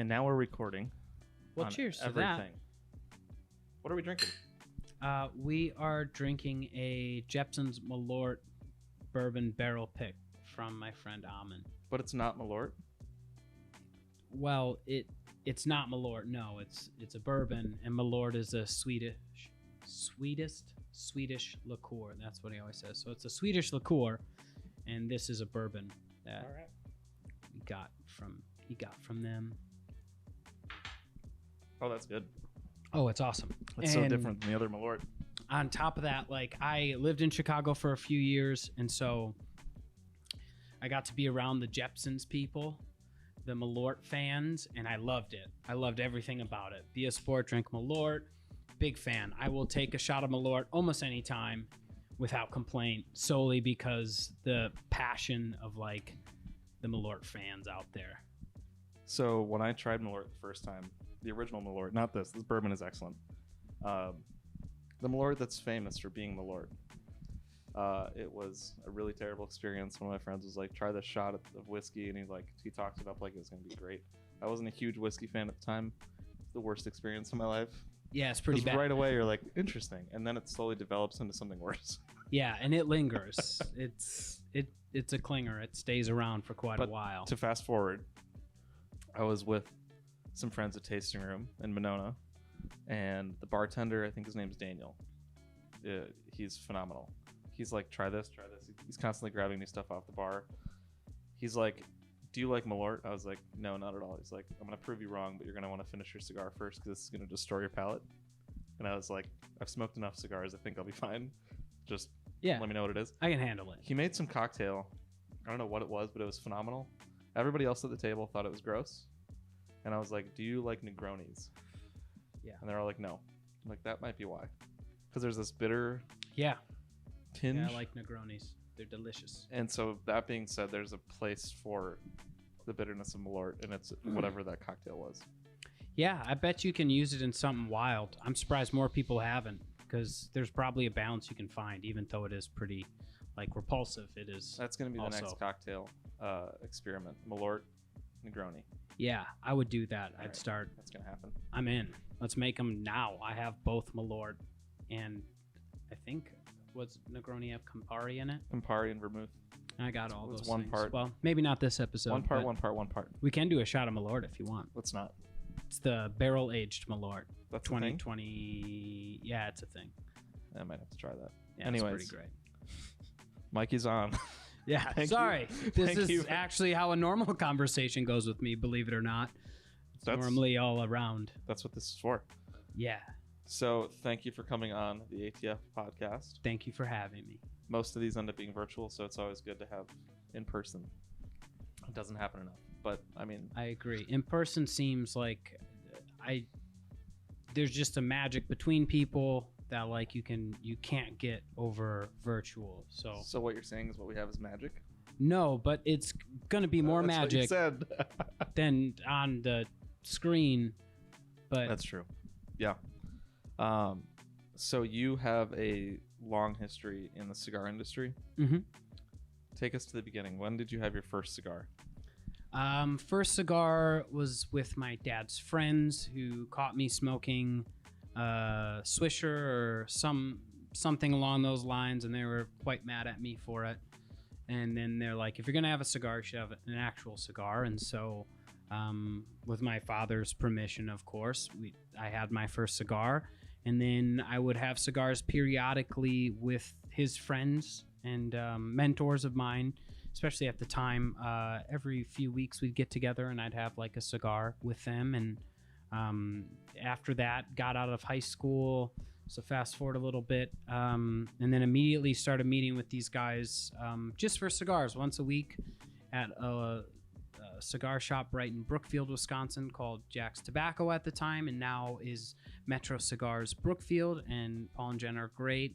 And now we're recording. Well, cheers to that. What are we drinking? We are drinking a Jeppson's Malort bourbon barrel pick from my friend Amin. But it's not Malort? Well, it's not Malort. No, it's a bourbon, and Malort is a Swedish liqueur. That's what he always says. So it's a Swedish liqueur, and this is a bourbon that he got from them. Oh, that's good. Oh, it's awesome. It's so different than the other Malort. On top of that, like, I lived in Chicago for a few years, and so I got to be around the Jeppson's people, the Malort fans, and I loved it. I loved everything about it. Be a sport, drink Malort. Big fan. I will take a shot of Malort almost any time without complaint, solely because the passion of, like, the Malort fans out there. So when I tried Malort the first time, the original Malort, not this bourbon is excellent. The Malort that's famous for being Malort. It was a really terrible experience. One of my friends was like, try this shot of whiskey, and he talked it up like it was going to be great. I wasn't a huge whiskey fan at the time. It's the worst experience of my life. Yeah, it's pretty bad. Right away you're like, interesting, and then it slowly develops into something worse. Yeah, and it lingers. it's a clinger. It stays around for quite a while. To fast forward, I was with some friends at Tasting Room in Monona, and the bartender, I think his name's Daniel. He's phenomenal. He's like, try this. He's constantly grabbing new stuff off the bar. He's like, do you like Malort? I was like, no, not at all. He's like, I'm going to prove you wrong, but you're going to want to finish your cigar first because this is going to destroy your palate. And I was like, I've smoked enough cigars. I think I'll be fine. Just let me know what it is. I can handle it. He made some cocktail. I don't know what it was, but it was phenomenal. Everybody else at the table thought it was gross. And I was like, do you like Negronis? Yeah. And they're all like, no. I'm like, that might be why. Because there's this bitter tinge. Yeah, I like Negronis. They're delicious. And so that being said, there's a place for the bitterness of Malort, and it's whatever that cocktail was. Yeah, I bet you can use it in something wild. I'm surprised more people haven't, because there's probably a balance you can find, even though it is pretty, like, repulsive. It is. That's going to be the next cocktail experiment. Malort, Negroni. Yeah, I would do that. I'd start. That's going to happen. I'm in. Let's make them now. I have both Malort and I think, what's Negroni have? Campari in it? Campari and vermouth. I got all those one things. part. Well, maybe not this episode. One part. We can do a shot of Malort if you want. Let's not. It's the barrel-aged Malort. That's 2020. Yeah, it's a thing. I might have to try that. Yeah, anyways, it's pretty great. Mikey Zahn. Yeah, sorry. This is actually how a normal conversation goes with me, believe it or not. It's normally all around. That's what this is for. Yeah. So thank you for coming on the ATF podcast. Thank you for having me. Most of these end up being virtual, so it's always good to have in person. It doesn't happen enough, but I mean, I agree. In person seems like there's just a magic between people that, like, you can't get over virtual. So what you're saying is what we have is magic? No, but it's gonna be more magic than on the screen. But that's true. Yeah. So you have a long history in the cigar industry. Mm-hmm. Take us to the beginning. When did you have your first cigar? First cigar was with my dad's friends who caught me smoking Swisher or something along those lines, and they were quite mad at me for it. And then they're like, if you're gonna have a cigar, you should have an actual cigar. And so with my father's permission, of course, I had my first cigar, and then I would have cigars periodically with his friends and mentors of mine, especially at the time. Every few weeks we'd get together and I'd have like a cigar with them. And after that, got out of high school, so fast forward a little bit, and then immediately started meeting with these guys just for cigars once a week at a cigar shop right in Brookfield, Wisconsin, called Jack's Tobacco at the time, and now is Metro Cigars Brookfield. And Paul and Jen are great.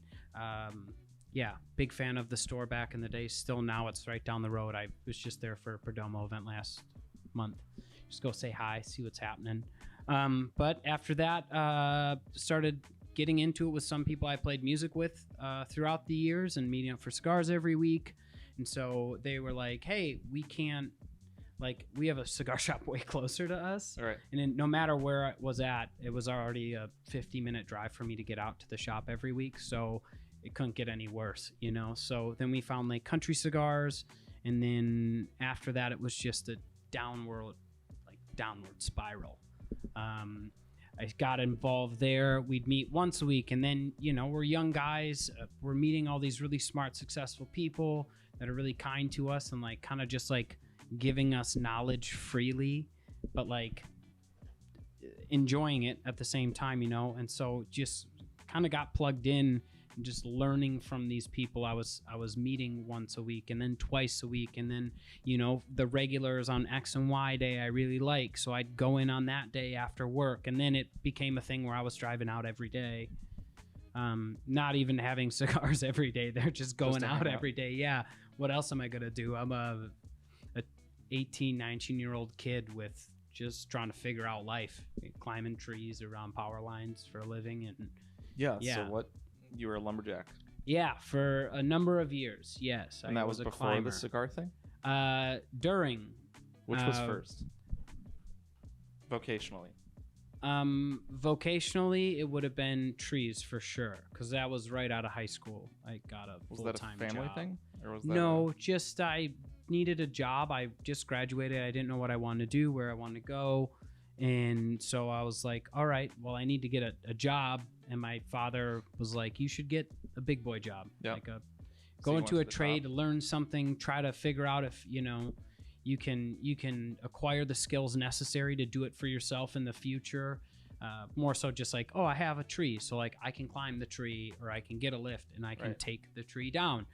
Yeah, big fan of the store back in the day. Still now, it's right down the road. I was just there for a Perdomo event last month. Just go say hi, see what's happening. But after that, started getting into it with some people I played music with throughout the years and meeting up for cigars every week. And so they were like, hey, we can't like we have a cigar shop way closer to us. All right. And then no matter where I was at, it was already a 50-minute drive for me to get out to the shop every week. So it couldn't get any worse, you know? So then we found like Country Cigars. And then after that, it was just a downward spiral. I got involved there. We'd meet once a week, and then, you know, we're young guys. We're meeting all these really smart, successful people that are really kind to us and like kind of just like giving us knowledge freely, but like enjoying it at the same time, you know? And so just kind of got plugged in and just learning from these people. I was meeting once a week and then twice a week. And then, you know, the regulars on X and Y day I really like. So I'd go in on that day after work. And then it became a thing where I was driving out every day. Not even having cigars every day. They're just going out every day. Yeah. What else am I going to do? I'm a 18, 19-year-old kid with just trying to figure out life, climbing trees around power lines for a living. And yeah. So what? You were a lumberjack. Yeah, for a number of years. Yes, and that was before climber. The cigar thing. During. Which was first? Vocationally. Vocationally, it would have been trees for sure, because that was right out of high school. I got a full-time job. Was that a family thing, or was that no? Just I needed a job. I just graduated. I didn't know what I wanted to do, where I wanted to go, and so I was like, all right, well, I need to get a job. And my father was like, you should get a big boy job. Yep. Like go into a trade, learn something, try to figure out if, you know, you can acquire the skills necessary to do it for yourself in the future. More so just like, oh, I have a tree. So like I can climb the tree, or I can get a lift and I can take the tree down.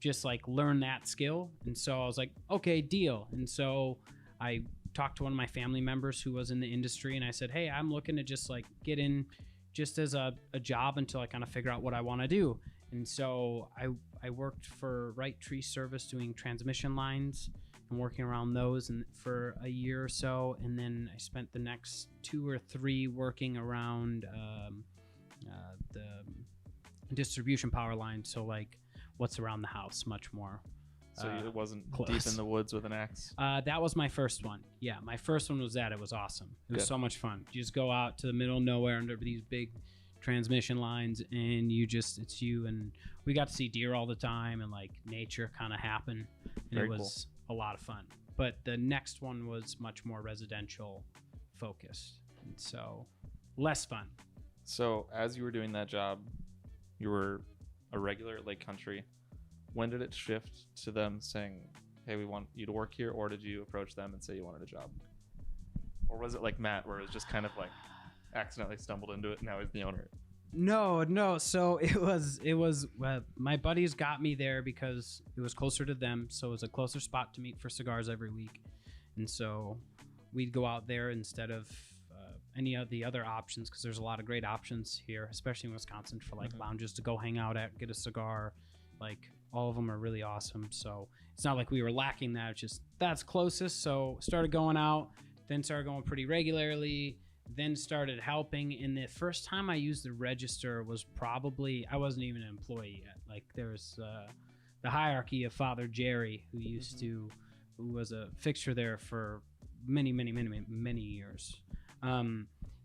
Just like learn that skill. And so I was like, okay, deal. And so I talked to one of my family members who was in the industry, and I said, hey, I'm looking to just like get in just as a job until I kind of figure out what I want to do. And so I worked for Right Tree Service doing transmission lines and working around those and for a year or so. And then I spent the next 2 or 3 working around the distribution power line. So like what's around the house, much more. So it wasn't close. Deep in the woods with an axe? That was my first one. Yeah, my first one was that. It was awesome. It was so much fun. You just go out to the middle of nowhere under these big transmission lines, and it's you. And we got to see deer all the time, and like nature kind of happen. And it was a lot of fun. But the next one was much more residential focused, and so less fun. So as you were doing that job, you were a regular at Lake Country. When did it shift to them saying, hey, we want you to work here? Or did you approach them and say you wanted a job? Or was it like Matt, where it was just kind of like accidentally stumbled into it and now he's the owner? No. So it was my buddies got me there because it was closer to them. So it was a closer spot to meet for cigars every week. And so we'd go out there instead of any of the other options, because there's a lot of great options here, especially in Wisconsin, for like lounges to go hang out at, get a cigar. Like all of them are really awesome. So it's not like we were lacking that. It's just that's closest. So started going out, then started going pretty regularly, then started helping. And the first time I used the register was probably, I wasn't even an employee yet. Like there was the hierarchy of Father Jerry, who who was a fixture there for many years.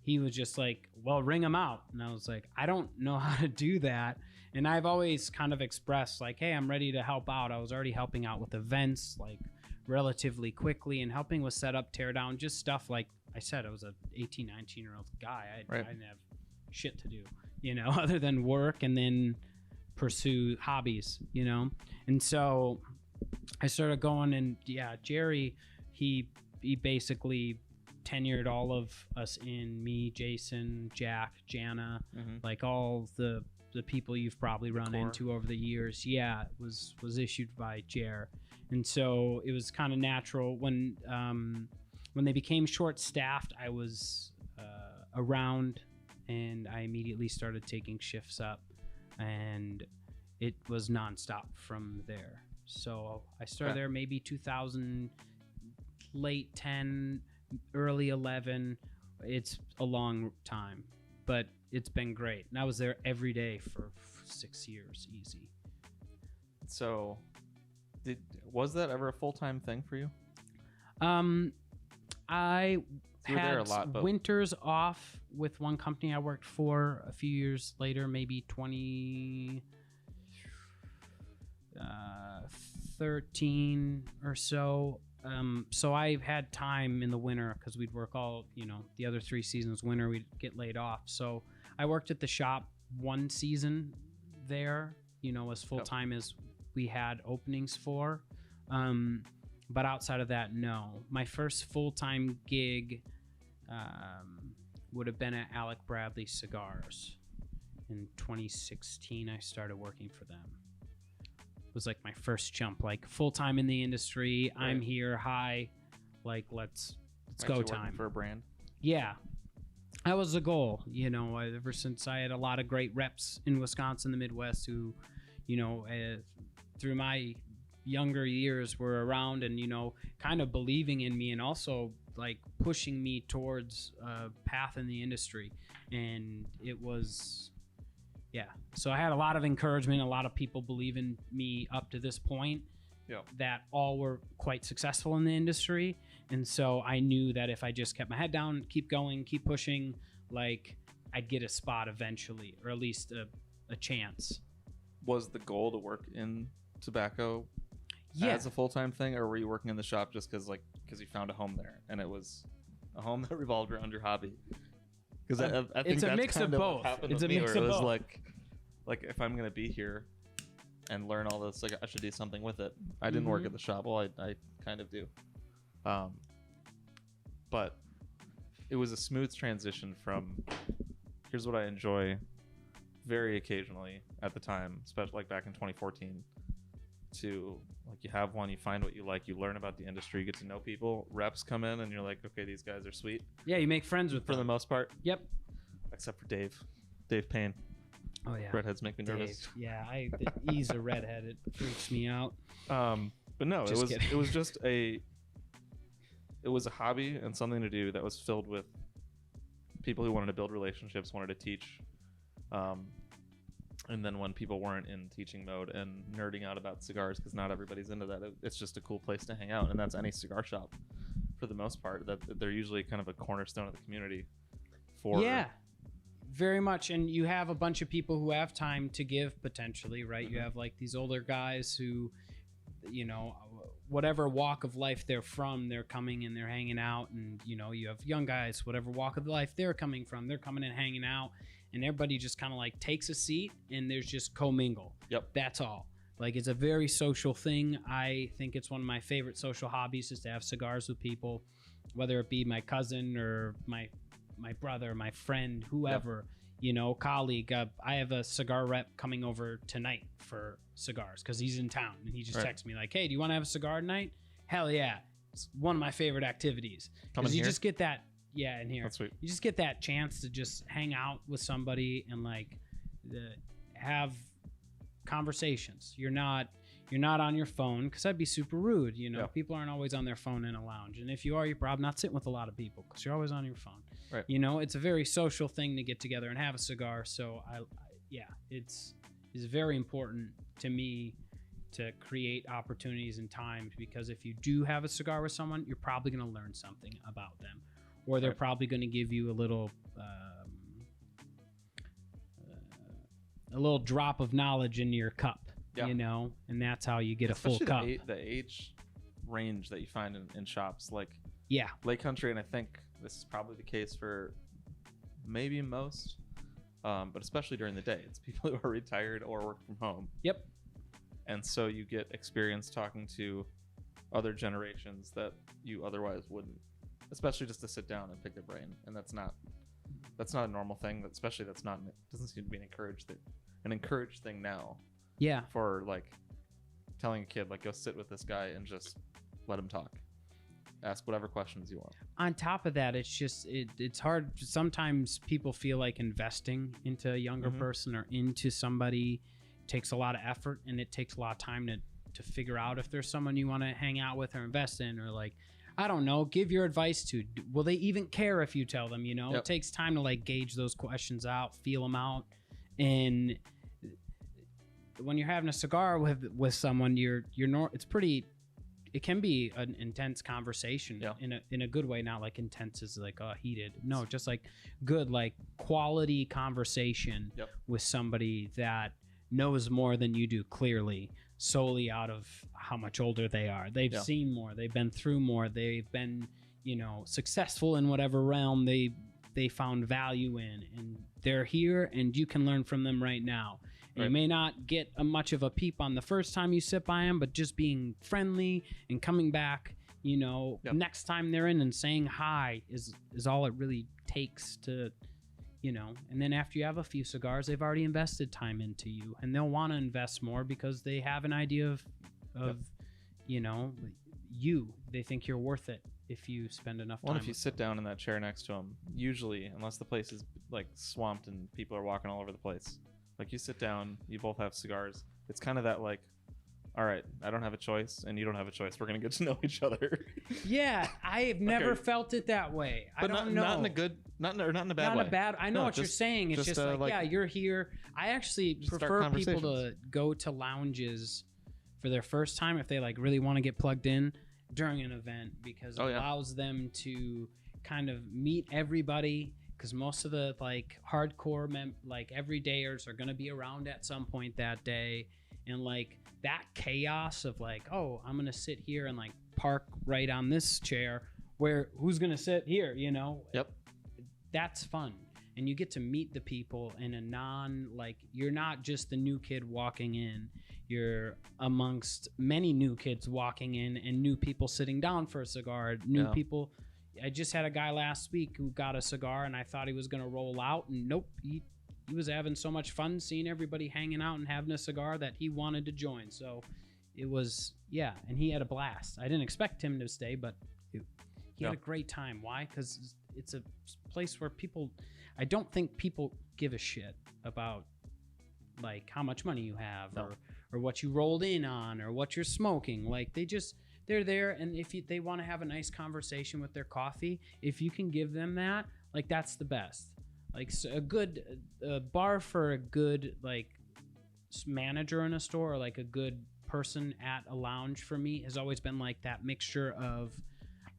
He was just like, well, ring them out. And I was like, I don't know how to do that. And I've always kind of expressed like, hey, I'm ready to help out. I was already helping out with events like relatively quickly and helping with setup, tear down, just stuff like I said. I was an 18, 19-year-old guy. I didn't have shit to do, you know, other than work and then pursue hobbies, you know. And so I started going, and yeah, Jerry, he basically tenured all of us in, me, Jason, Jack, Jana, like all the people you've probably run into over the years. Yeah, it was issued by Jer. And so it was kind of natural when they became short staffed. I was around, and I immediately started taking shifts up, and it was nonstop from there. So I started there maybe 2000, late 10, early 11. It's a long time, but it's been great. And I was there every day for 6 years, easy. So was that ever a full-time thing for you? I You were there had a lot, but winters off with one company I worked for a few years later, maybe 13 or so. So I've had time in the winter because we'd work all, the other 3 seasons. Winter, we'd get laid off. So I worked at the shop one season there, as full time as we had openings for. But outside of that, no. My first full-time gig would have been at Alec Bradley Cigars. In 2016, I started working for them. It was like my first jump, like full-time in the industry. Right. I'm here. Hi. Like, let's go time. For a brand? Yeah. That was the goal, ever since I had a lot of great reps in Wisconsin, the Midwest, who, through my younger years were around and, kind of believing in me and also like pushing me towards a path in the industry. And it was, so I had a lot of encouragement, a lot of people believe in me up to this point that all were quite successful in the industry. And so I knew that if I just kept my head down, keep going, keep pushing, like I'd get a spot eventually, or at least a chance. Was the goal to work in tobacco as a full-time thing, or were you working in the shop just because you found a home there and it was a home that revolved around your hobby? Because I think it's a mix of both. It's a mix of both. It was like if I'm gonna be here and learn all this, like I should do something with it. I didn't work at the shop. Well, I kind of do, but it was a smooth transition from here's what I enjoy very occasionally at the time, especially like back in 2014, to like you have one, you find what you like, you learn about the industry, you get to know people, reps come in and you're like, okay, these guys are sweet. Yeah, you make friends with them. For the most part. Yep. Except for Dave Payne. Oh yeah. Redheads make me nervous. Yeah, he's a redhead. It freaks me out. But no, it was just it was a hobby and something to do that was filled with people who wanted to build relationships, wanted to teach. And then when people weren't in teaching mode and nerding out about cigars, because not everybody's into that, it's just a cool place to hang out. And that's any cigar shop for the most part. That they're usually kind of a cornerstone of the community. Yeah, very much. And you have a bunch of people who have time to give potentially, right? You have like these older guys who, whatever walk of life they're from, they're coming and they're hanging out. And, you have young guys, whatever walk of life they're coming from, they're coming and hanging out. And everybody just kind of like takes a seat and there's just commingle. Yep. That's all. Like it's a very social thing. I think it's one of my favorite social hobbies is to have cigars with people, whether it be my cousin or my brother, my friend, whoever, colleague. I have a cigar rep coming over tonight for cigars because he's in town and he just texts me like, hey, do you want to have a cigar tonight? Hell yeah. It's one of my favorite activities. Because you just get that. Yeah, in here. That's sweet. You just get that chance to just hang out with somebody and like have conversations. You're not on your phone because that'd be super rude. People aren't always on their phone in a lounge, and if you are, you're probably not sitting with a lot of people because you're always on your phone. Right. It's a very social thing to get together and have a cigar. So it's very important to me to create opportunities and times because if you do have a cigar with someone, you're probably going to learn something about them. Or they're probably going to give you a little drop of knowledge in your cup, and that's how you get especially a full cup. The age range that you find in shops, like Lake Country, and I think this is probably the case for maybe most, but especially during the day. It's people who are retired or work from home. Yep. And so you get experience talking to other generations that you otherwise wouldn't. Especially just to sit down and pick their brain, and that's not a normal thing. Doesn't seem to be an encouraged thing now. Yeah. For like telling a kid like go sit with this guy and just let him talk, ask whatever questions you want. On top of that, it's just it's hard. Sometimes people feel like investing into a younger person or into somebody takes a lot of effort, and it takes a lot of time to figure out if there's someone you want to hang out with or invest in or like. I don't know, give your advice to. Will they even care if you tell them, Yep. It takes time to like gauge those questions out, feel them out. And when you're having a cigar with someone, it's pretty it can be an intense conversation Yeah. in a good way, not like intense is like heated. No, just like good, like quality conversation Yep. with somebody that knows more than you do, clearly, solely out of how much older they are. They've seen more, they've been through more, they've been, you know, successful in whatever realm they found value in, and they're here and you can learn from them right now. And you may not get much of a peep on the first time you sit by them, but just being friendly and coming back, you know, next time they're in and saying hi is all it really takes to, you know. And then after you have a few cigars, they've already invested time into you, and they'll want to invest more because they have an idea of you know, they think you're worth it if you spend enough time. Well, if you sit down in that chair next to them, usually, unless the place is like swamped and people are walking all over the place, like you sit down, you both have cigars. It's kind of that like, all right, I don't have a choice and you don't have a choice. We're going to get to know each other. Yeah, I have never felt it that way. But I don't know. Not in a good, not in a bad way. Not a bad. I know what you're saying. It's just like, yeah, you're here. I actually prefer people to go to lounges for their first time if they like really want to get plugged in during an event, because it allows them to kind of meet everybody. Because most of the like hardcore like everydayers are going to be around at some point that day, and like that chaos of like, oh, I'm going to sit here and like park right on this chair, where who's going to sit here, you know? Yep. That's fun. And you get to meet the people in a like, you're not just the new kid walking in, you're amongst many new kids walking in and new people sitting down for a cigar, new people. I just had a guy last week who got a cigar, and I thought he was going to roll out, and nope, he was having so much fun seeing everybody hanging out and having a cigar that he wanted to join. So it was, and he had a blast. I didn't expect him to stay, but he had a great time. Why? Because it's a place where I don't think people give a shit about like how much money you have or what you rolled in on or what you're smoking. Like they're there, and if they want to have a nice conversation with their coffee, if you can give them that, like that's the best. Like a good bar for a good like manager in a store, or like a good person at a lounge, for me has always been like that mixture of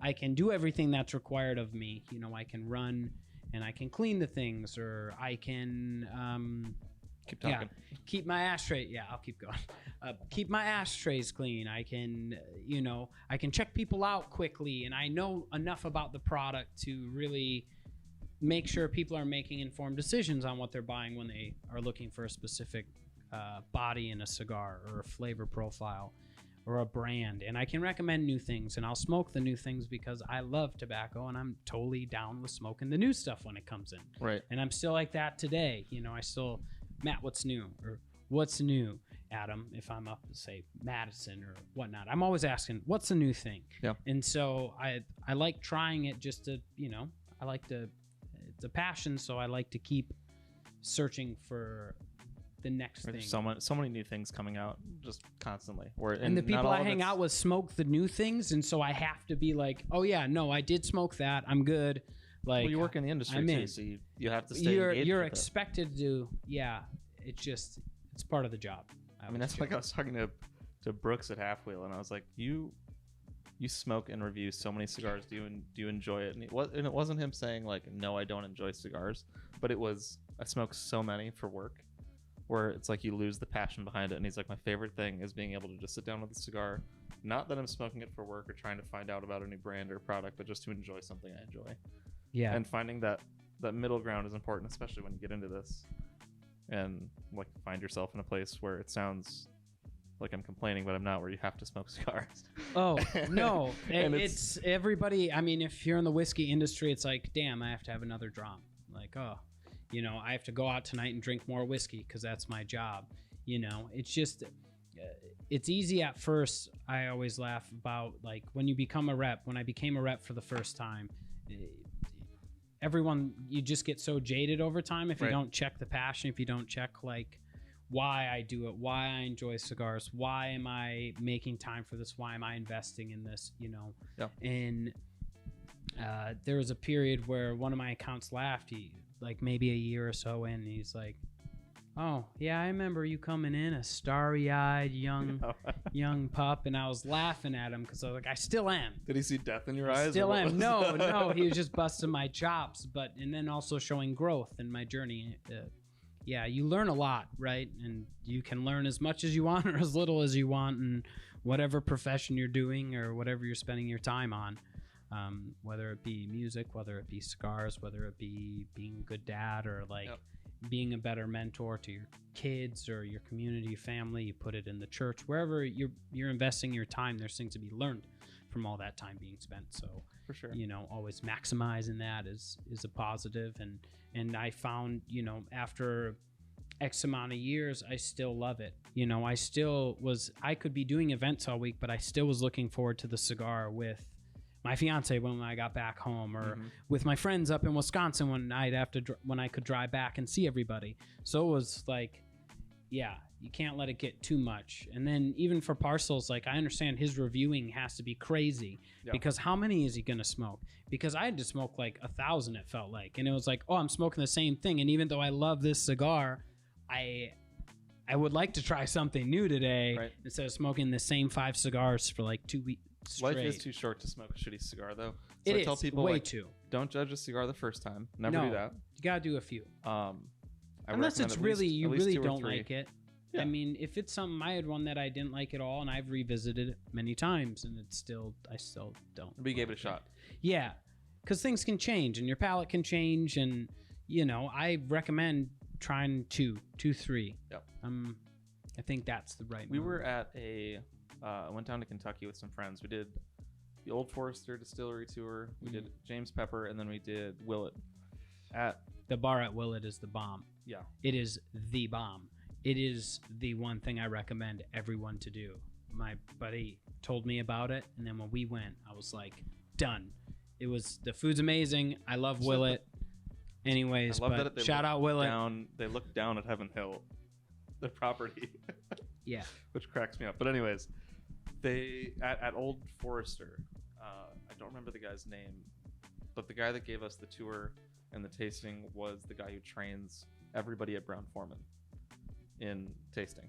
I can do everything that's required of me. You know, I can run and I can clean the things, or I can keep talking. Keep my ashtray. Yeah, I'll keep going. Keep my ashtrays clean. I can, you know, I can check people out quickly, and I know enough about the product to really make sure people are making informed decisions on what they're buying when they are looking for a specific body in a cigar, or a flavor profile, or a brand. And I can recommend new things, and I'll smoke the new things because I love tobacco, and I'm totally down with smoking the new stuff when it comes in. Right. And I'm still like that today. You know, I still, Matt, what's new? Or what's new, Adam? If I'm up, say, Madison or whatnot, I'm always asking, what's the new thing? Yeah. And so I like trying it just to, you know, I like to, it's a passion, so I like to keep searching for the next thing. There's so many new things coming out just constantly. And the people I hang out with smoke the new things, and so I have to be like, oh yeah, no, I did smoke that, I'm good. Like, well, you work in the industry too, so you have to stay engaged. You're expected to, it's part of the job. I mean, that's like I was talking to Brooks at Half Wheel, and I was like, you smoke and review so many cigars. Do you enjoy it? And it wasn't him saying like, no, I don't enjoy cigars, but it was, I smoke so many for work, where it's like you lose the passion behind it. And he's like, my favorite thing is being able to just sit down with a cigar, not that I'm smoking it for work or trying to find out about a new brand or product, but just to enjoy something I enjoy. Yeah. And finding that middle ground is important, especially when you get into this and like find yourself in a place where it sounds like I'm complaining, but I'm not, where you have to smoke cigars. Oh, no. It's everybody. I mean, if you're in the whiskey industry, it's like, damn, I have to have another drum. Like, oh, you know, I have to go out tonight and drink more whiskey because that's my job. You know, it's just, it's easy at first. I always laugh about like when you become a rep, when I became a rep for the first time, everyone, you just get so jaded over time if you don't check the passion, if you don't check like why I do it, why I enjoy cigars, why am I making time for this, why am I investing in this, you know. And there was a period where one of my accounts laughed, he like maybe a year or so in, he's like, Oh, yeah, I remember you coming in, a starry-eyed young pup, and I was laughing at him because I was like, I still am. Did he see death in your I eyes? still am. No, he was just busting my chops, and then also showing growth in my journey. Yeah, you learn a lot, right? And you can learn as much as you want or as little as you want in whatever profession you're doing or whatever you're spending your time on. Whether it be music, whether it be cigars, whether it be being a good dad or like being a better mentor to your kids or your community, family. You put it in the church, wherever you're investing your time, there's things to be learned from all that time being spent. So for sure, always maximizing that is a positive. And I found, after X amount of years, I still love it. I could be doing events all week, but I still was looking forward to the cigar with my fiance when I got back home, or with my friends up in Wisconsin one night when I could drive back and see everybody. So it was like, yeah, you can't let it get too much. And then even for parcels, like I understand his reviewing has to be crazy because how many is he going to smoke? Because I had to smoke like 1,000, it felt like. And it was like, oh, I'm smoking the same thing. And even though I love this cigar, I would like to try something new today instead of smoking the same 5 cigars for like 2 weeks. Straight. Life is too short to smoke a shitty cigar, though. So I tell people, way too. Don't judge a cigar the first time. Never do that. You gotta do a few. Unless it's really you really don't like it. Yeah. I mean, if it's something, I had one that I didn't like at all, and I've revisited it many times, and I still don't. But you gave it a shot. Yeah, because things can change, and your palate can change, and I recommend trying 2, 3. Yep. I think that's the right. We were at I went down to Kentucky with some friends. We did the Old Forester Distillery tour. We did James Pepper, and then we did Willet. The bar at Willet is the bomb. Yeah. It is the bomb. It is the one thing I recommend everyone to do. My buddy told me about it, and then when we went, I was like, done. The food's amazing. I love Willet. Anyways, shout out Willet. They look down at Heaven Hill, the property. Yeah. Which cracks me up. But anyways, they at Old Forester, I don't remember the guy's name, but the guy that gave us the tour and the tasting was the guy who trains everybody at Brown-Forman in tasting.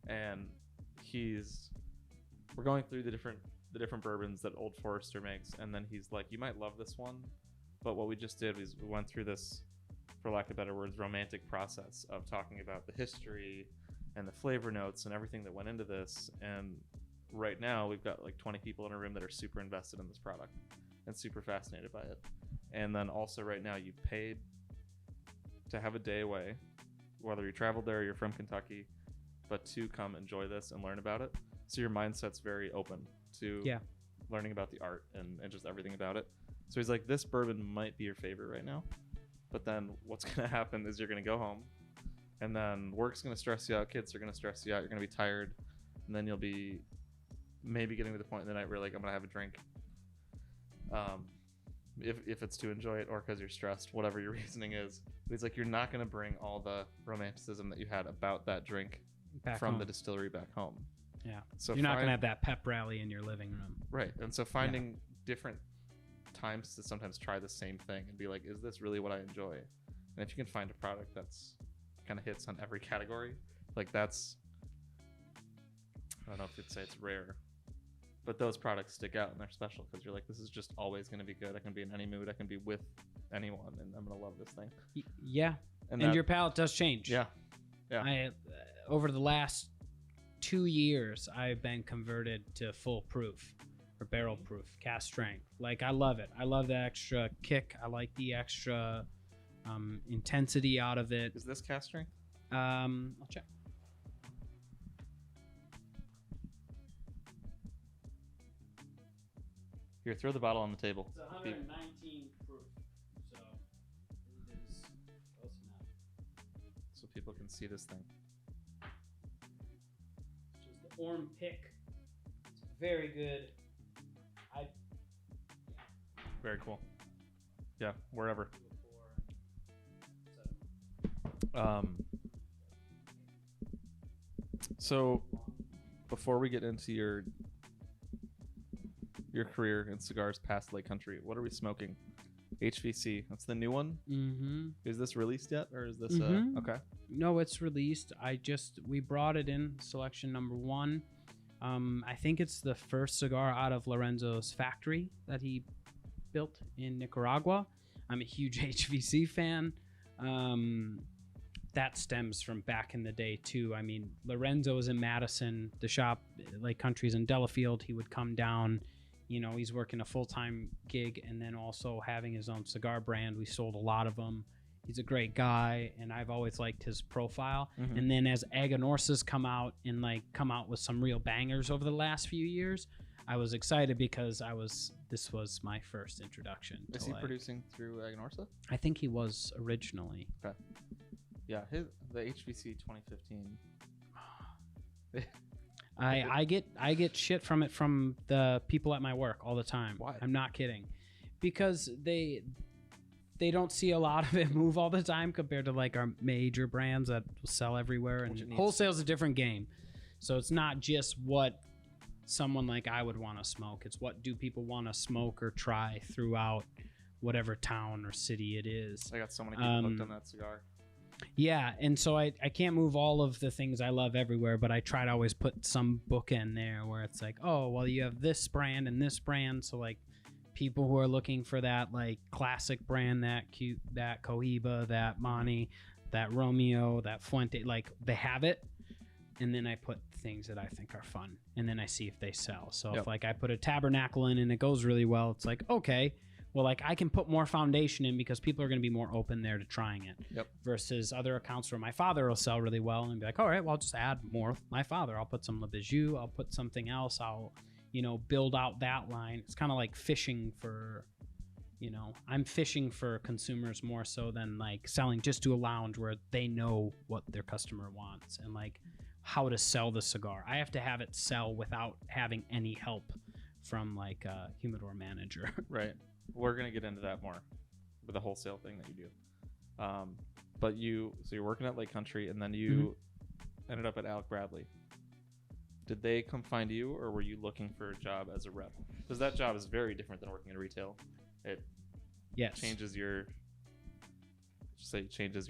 And we're going through the different bourbons that Old Forester makes, and then he's like, you might love this one, but what we just did was we went through this, for lack of better words, romantic process of talking about the history and the flavor notes and everything that went into this. And right now we've got like 20 people in a room that are super invested in this product and super fascinated by it. And then also right now you paid to have a day away, whether you traveled there or you're from Kentucky, but to come enjoy this and learn about it. So your mindset's very open to learning about the art and just everything about it. So he's like, this bourbon might be your favorite right now, but then what's going to happen is you're going to go home, and then work's going to stress you out, kids are going to stress you out, you're going to be tired, and then you'll be maybe getting to the point in the night where like, I'm going to have a drink. If it's to enjoy it or because you're stressed, whatever your reasoning is. But he's like, you're not going to bring all the romanticism that you had about that drink back from home. The distillery back home. Yeah. So you're not going to have that pep rally in your living room. Right. And so finding different times to sometimes try the same thing and be like, is this really what I enjoy? And if you can find a product that's kind of hits on every category, like that's, I don't know if you'd say it's rare, but those products stick out and they're special because you're like, this is just always going to be good. I can be in any mood. I can be with anyone and I'm going to love this thing. Yeah. And your palate does change. Yeah. Yeah. Over the last 2 years, I've been converted to full proof or barrel proof, cast strength. Like, I love it. I love the extra kick. I like the extra intensity out of it. Is this cast strength? I'll check. Here, throw the bottle on the table. It's 119 proof, so it is close enough. So people can see this thing. Just the Orm pick. It's very good. Very cool. Yeah, wherever. So before we get into your career in cigars past Lake Country, what are we smoking? HVC. That's the new one. Mm-hmm. Is this released yet, or is this Mm-hmm. okay? No, it's released. We brought it in selection number 1. I think it's the first cigar out of Lorenzo's factory that he built in Nicaragua. I'm a huge HVC fan. That stems from back in the day too. I mean, Lorenzo was in Madison, the shop, like Country's in Delafield. He would come down, you know, he's working a full-time gig and then also having his own cigar brand. We sold a lot of them. He's a great guy, and I've always liked his profile. Mm-hmm. And then as Aganorsa's come out with some real bangers over the last few years, I was excited because this was my first introduction. Is he producing through Aganorsa? I think he was originally. Okay. Yeah, the HVC 2015. I get shit from the people at my work all the time. Why? I'm not kidding, because they don't see a lot of it move all the time compared to like our major brands that sell everywhere. And wholesale's a different game, so it's not just what someone like I would want to smoke. It's what do people want to smoke or try throughout whatever town or city it is. I got so many people hooked on that cigar. Yeah, and so I can't move all of the things I love everywhere, but I try to always put some book in there where it's like, oh, well, you have this brand and this brand, so like people who are looking for that like classic brand, that cute, that Cohiba, that Monty, that Romeo, that Fuente, like they have it. And then I put things that I think are fun, and then I see if they sell. So if like I put a Tabernacle in and it goes really well, it's like, okay, well, like I can put more foundation in because people are going to be more open there to trying it. Yep. Versus other accounts where my father will sell really well and be like, all right, well, I'll just add more of my father. I'll put some Le Bijou. I'll put something else. I'll, you know, build out that line. It's kind of like fishing for, you know, I'm fishing for consumers more so than like selling just to a lounge where they know what their customer wants and like how to sell the cigar. I have to have it sell without having any help from like a humidor manager. Right. We're going to get into that more with the wholesale thing that you do. But you're working at Lake Country, and then you ended up at Alec Bradley. Did they come find you, or were you looking for a job as a rep? Because that job is very different than working in retail. It changes your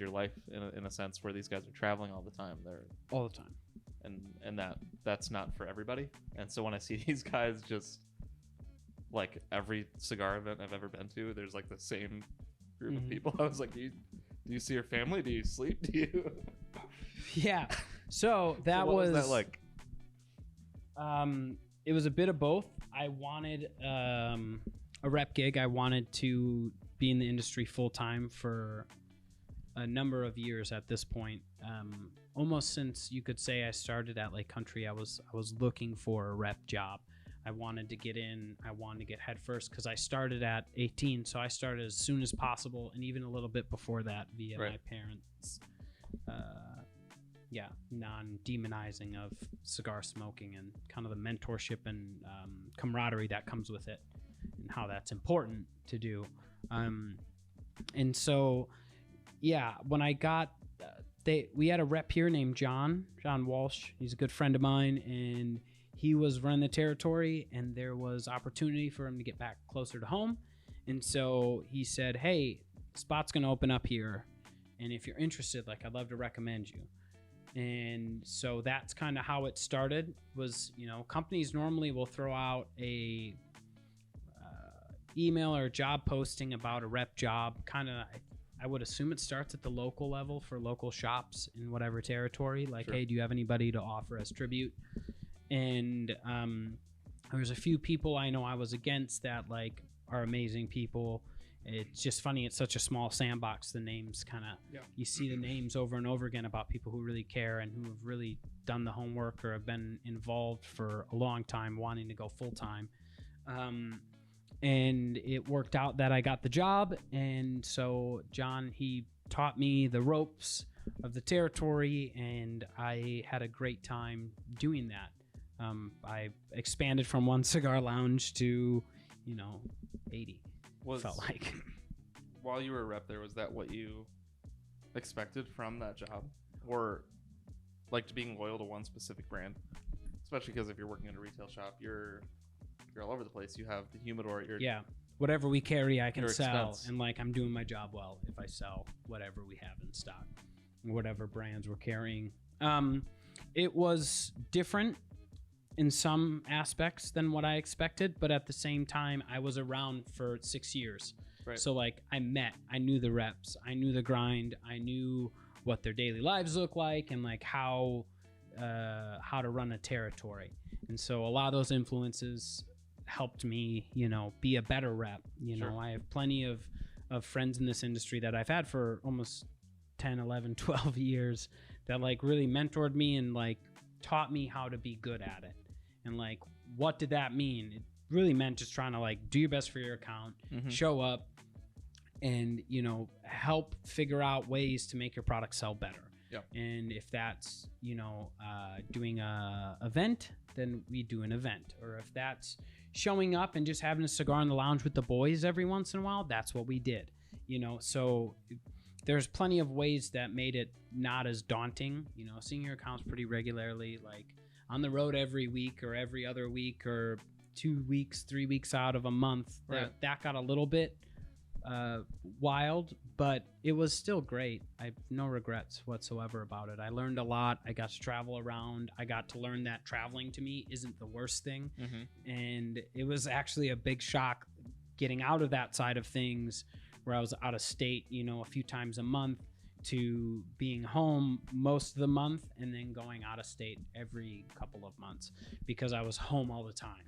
life in a sense where these guys are traveling all the time. They're all the time, and that's not for everybody. And so when I see these guys just like every cigar event I've ever been to, there's like the same group of people. I was like, do you see your family? Do you sleep? Do you? Yeah. So that what was that like? It was a bit of both. I wanted a rep gig. I wanted to be in the industry full time for a number of years at this point. Almost since you could say I started at Lake Country, I was looking for a rep job. I wanted to get in. I wanted to get head first because I started at 18, so I started as soon as possible, and even a little bit before that via my parents' non-demonizing of cigar smoking and kind of the mentorship and camaraderie that comes with it and how that's important to do. And so, yeah, when I got, we had a rep here named John Walsh. He's a good friend of mine, and he was running the territory, and there was opportunity for him to get back closer to home. And so he said, hey, spot's going to open up here, and if you're interested, like, I'd love to recommend you. And so that's kind of how it started. Was, you know, companies normally will throw out a email or a job posting about a rep job. Kind of, I would assume it starts at the local level for local shops in whatever territory. Like, hey, do you have anybody to offer as tribute? And there's a few people I know I was against that, like, are amazing people. It's just funny. It's such a small sandbox. The names kind of, you see the names over and over again about people who really care and who have really done the homework or have been involved for a long time, wanting to go full time. And it worked out that I got the job. And so John, he taught me the ropes of the territory, and I had a great time doing that. I expanded from one cigar lounge to, 80. Felt like. While you were a rep there, was that what you expected from that job? Or like to being loyal to one specific brand? Especially because if you're working in a retail shop, you're all over the place. You have the humidor. Whatever we carry, I can sell. Expense. And like, I'm doing my job well if I sell whatever we have in stock. whatever brands we're carrying. It was different in some aspects than what I expected, but at the same time, I was around for 6 years. Right. So like I knew the reps, I knew the grind, I knew what their daily lives look like, and like how to run a territory. And so a lot of those influences helped me, be a better rep. Sure. I have plenty of friends in this industry that I've had for almost 10, 11, 12 years that like really mentored me and like taught me how to be good at it. And like, what did that mean? It really meant just trying to like do your best for your account, show up, and help figure out ways to make your product sell better. Yep. And if that's doing a event, then we do an event. Or if that's showing up and just having a cigar in the lounge with the boys every once in a while, that's what we did. So there's plenty of ways that made it not as daunting. Seeing your accounts pretty regularly, like on the road every week or every other week or 2 weeks, 3 weeks out of a month. Right. That got a little bit wild, but it was still great. I have no regrets whatsoever about it. I learned a lot. I got to travel around. I got to learn that traveling to me isn't the worst thing. And it was actually a big shock getting out of that side of things where I was out of state, a few times a month, to being home most of the month and then going out of state every couple of months because I was home all the time.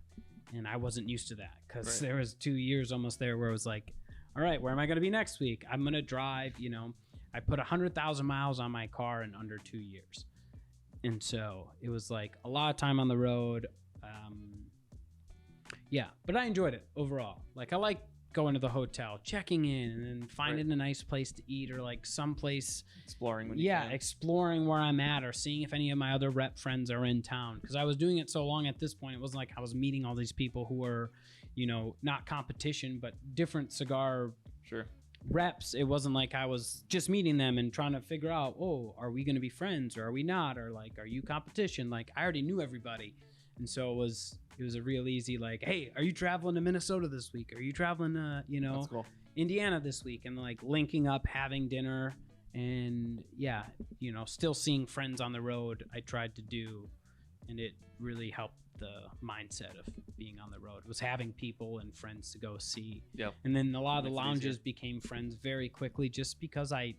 And I wasn't used to that because there was 2 years almost there where it was like, all right, where am I going to be next week? I'm going to drive, I put 100,000 miles on my car in under 2 years. And so it was like a lot of time on the road. But I enjoyed it overall. Like I like going to the hotel, checking in, and then finding a nice place to eat or like someplace. Exploring when you can. Exploring where I'm at or seeing if any of my other rep friends are in town. Because I was doing it so long at this point, it wasn't like I was meeting all these people who were, not competition, but different cigar reps. It wasn't like I was just meeting them and trying to figure out, are we going to be friends or are we not? Or like, are you competition? Like I already knew everybody. And so it was a real easy, like, hey, are you traveling to Minnesota this week? Are you traveling to, That's cool. Indiana this week? And like linking up, having dinner, and still seeing friends on the road. I tried to do, and it really helped the mindset of being on the road, was having people and friends to go see. Yep. And then a lot of the lounges became friends very quickly just because I've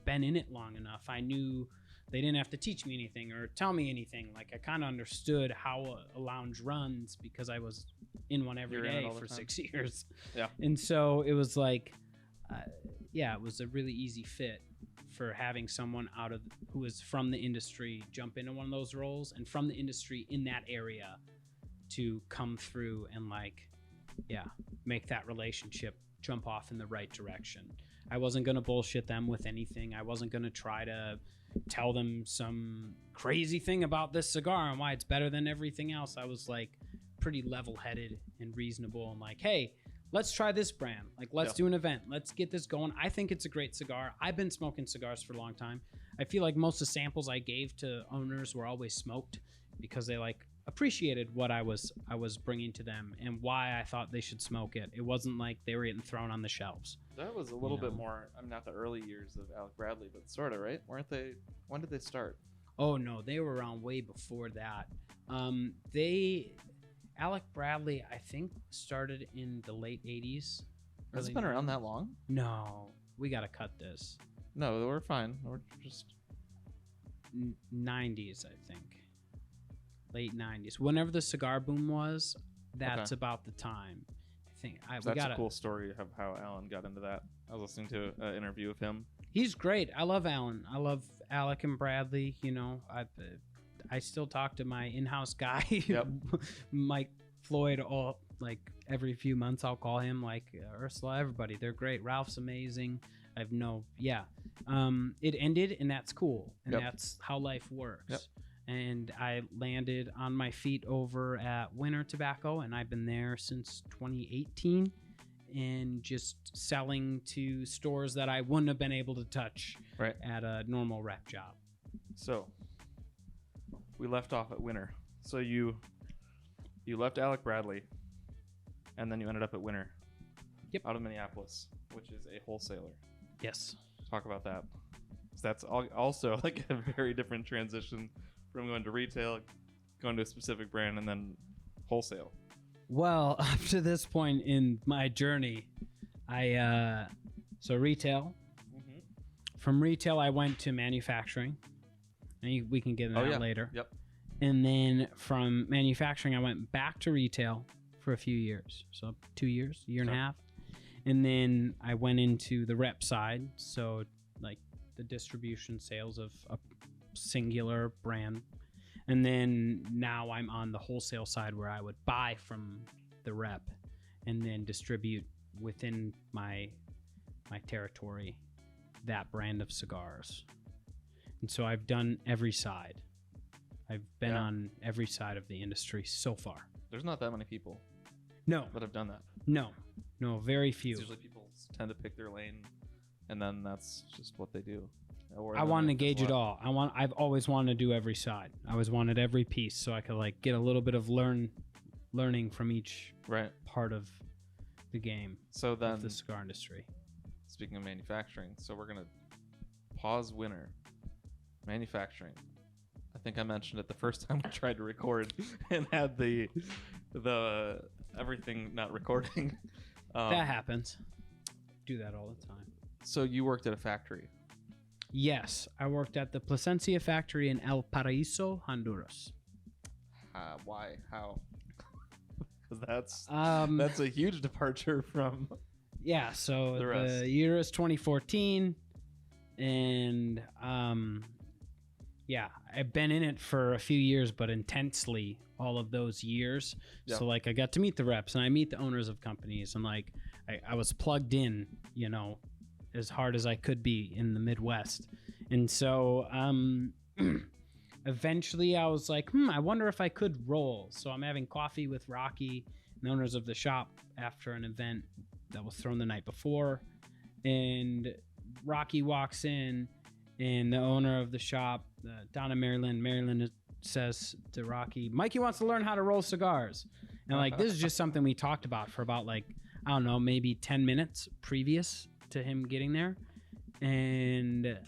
been in it long enough. I knew they didn't have to teach me anything or tell me anything. Like I kind of understood how a lounge runs because I was in one every day for 6 years. Yeah. And so it was like, it was a really easy fit for having someone who was from the industry jump into one of those roles and from the industry in that area to come through and make that relationship jump off in the right direction. I wasn't going to bullshit them with anything. I wasn't going to try to tell them some crazy thing about this cigar and why it's better than everything else. I was like pretty level-headed and reasonable and like, hey, let's try this brand. Like, let's do an event. Let's get this going. I think it's a great cigar. I've been smoking cigars for a long time. I feel like most of the samples I gave to owners were always smoked because they appreciated what I was bringing to them and why I thought they should smoke it. It wasn't like they were getting thrown on the shelves. That was a little bit more, not the early years of Alec Bradley, but sort of, right? Weren't they? When did they start? Oh, no, they were around way before that. Alec Bradley, I think, started in the late 80s. Has it been around that long? No, we got to cut this. No, we're fine. We're just 90s, I think. Late 90s. Whenever the cigar boom was, that's about the time. I think that's a cool story of how Alan got into that. I was listening to an interview of him. He's great. I love Alan. I love Alec and Bradley. I still talk to my in-house guy, Mike Floyd, every few months. I'll call him, Ursula, everybody. They're great. Ralph's amazing. It ended, and that's cool, and that's how life works. And I landed on my feet over at Winner Tobacco, and I've been there since 2018, and just selling to stores that I wouldn't have been able to touch at a normal rep job. So we left off at Winner. So you left Alec Bradley, and then you ended up at Winner. Yep. Out of Minneapolis, which is a wholesaler. Yes. Talk about that. that's also like a very different transition from going to retail, going to a specific brand, and then wholesale. Well, up to this point in my journey, so retail. Mm-hmm. From retail, I went to manufacturing. And we can get into that later. Yep. And then from manufacturing, I went back to retail for a few years. So 2 years, a year and a half. And then I went into the rep side. So like the distribution sales of a singular brand. And then now I'm on the wholesale side where I would buy from the rep and then distribute within my territory that brand of cigars. And so I've done every side. I've been on every side of the industry so far. There's not that many people No, that have done that. no, very few. It's usually people tend to pick their lane, and then that's just what they do. I want to gauge it all. I've always wanted to do every side. I always wanted every piece so I could like get a little bit of learning from each part of the game. So then, of the cigar industry. Speaking of manufacturing, so we're gonna pause Winner. Manufacturing. I think I mentioned it the first time we tried to record and had the everything not recording. That happens. Do that all the time. So you worked at a factory. Yes, I worked at the Plasencia Factory in El Paraíso, Honduras. Why? How? Because that's a huge departure from. Yeah. So the rest. The year is 2014, and yeah, I've been in it for a few years, but intensely all of those years. Yep. So like I got to meet the reps and I meet the owners of companies, and like I was plugged in, you know, as hard as I could be in the Midwest. And so eventually I was like, I wonder if I could roll. So I'm having coffee with Rocky, the owners of the shop, after an event that was thrown the night before. And Rocky walks in, and the owner of the shop, Donna Maryland says to Rocky, Mikey wants to learn how to roll cigars. And like, this is just something we talked about for about like, I don't know, maybe 10 minutes previous to him getting there. And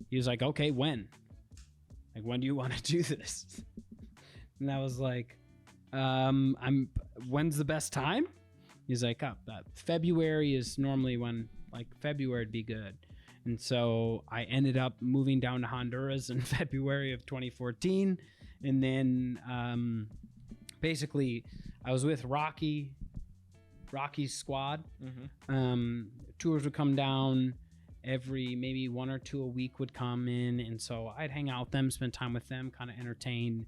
he was like, okay, when? Like, when do you want to do this? And I was like, when's the best time? He's like, February is normally when, like, February would be good. And so I ended up moving down to Honduras in February of 2014. And then basically I was with Rocky's squad. Mm-hmm. Tours would come down every maybe 1 or 2 a week would come in. And so I'd hang out with them, spend time with them, kind of entertain,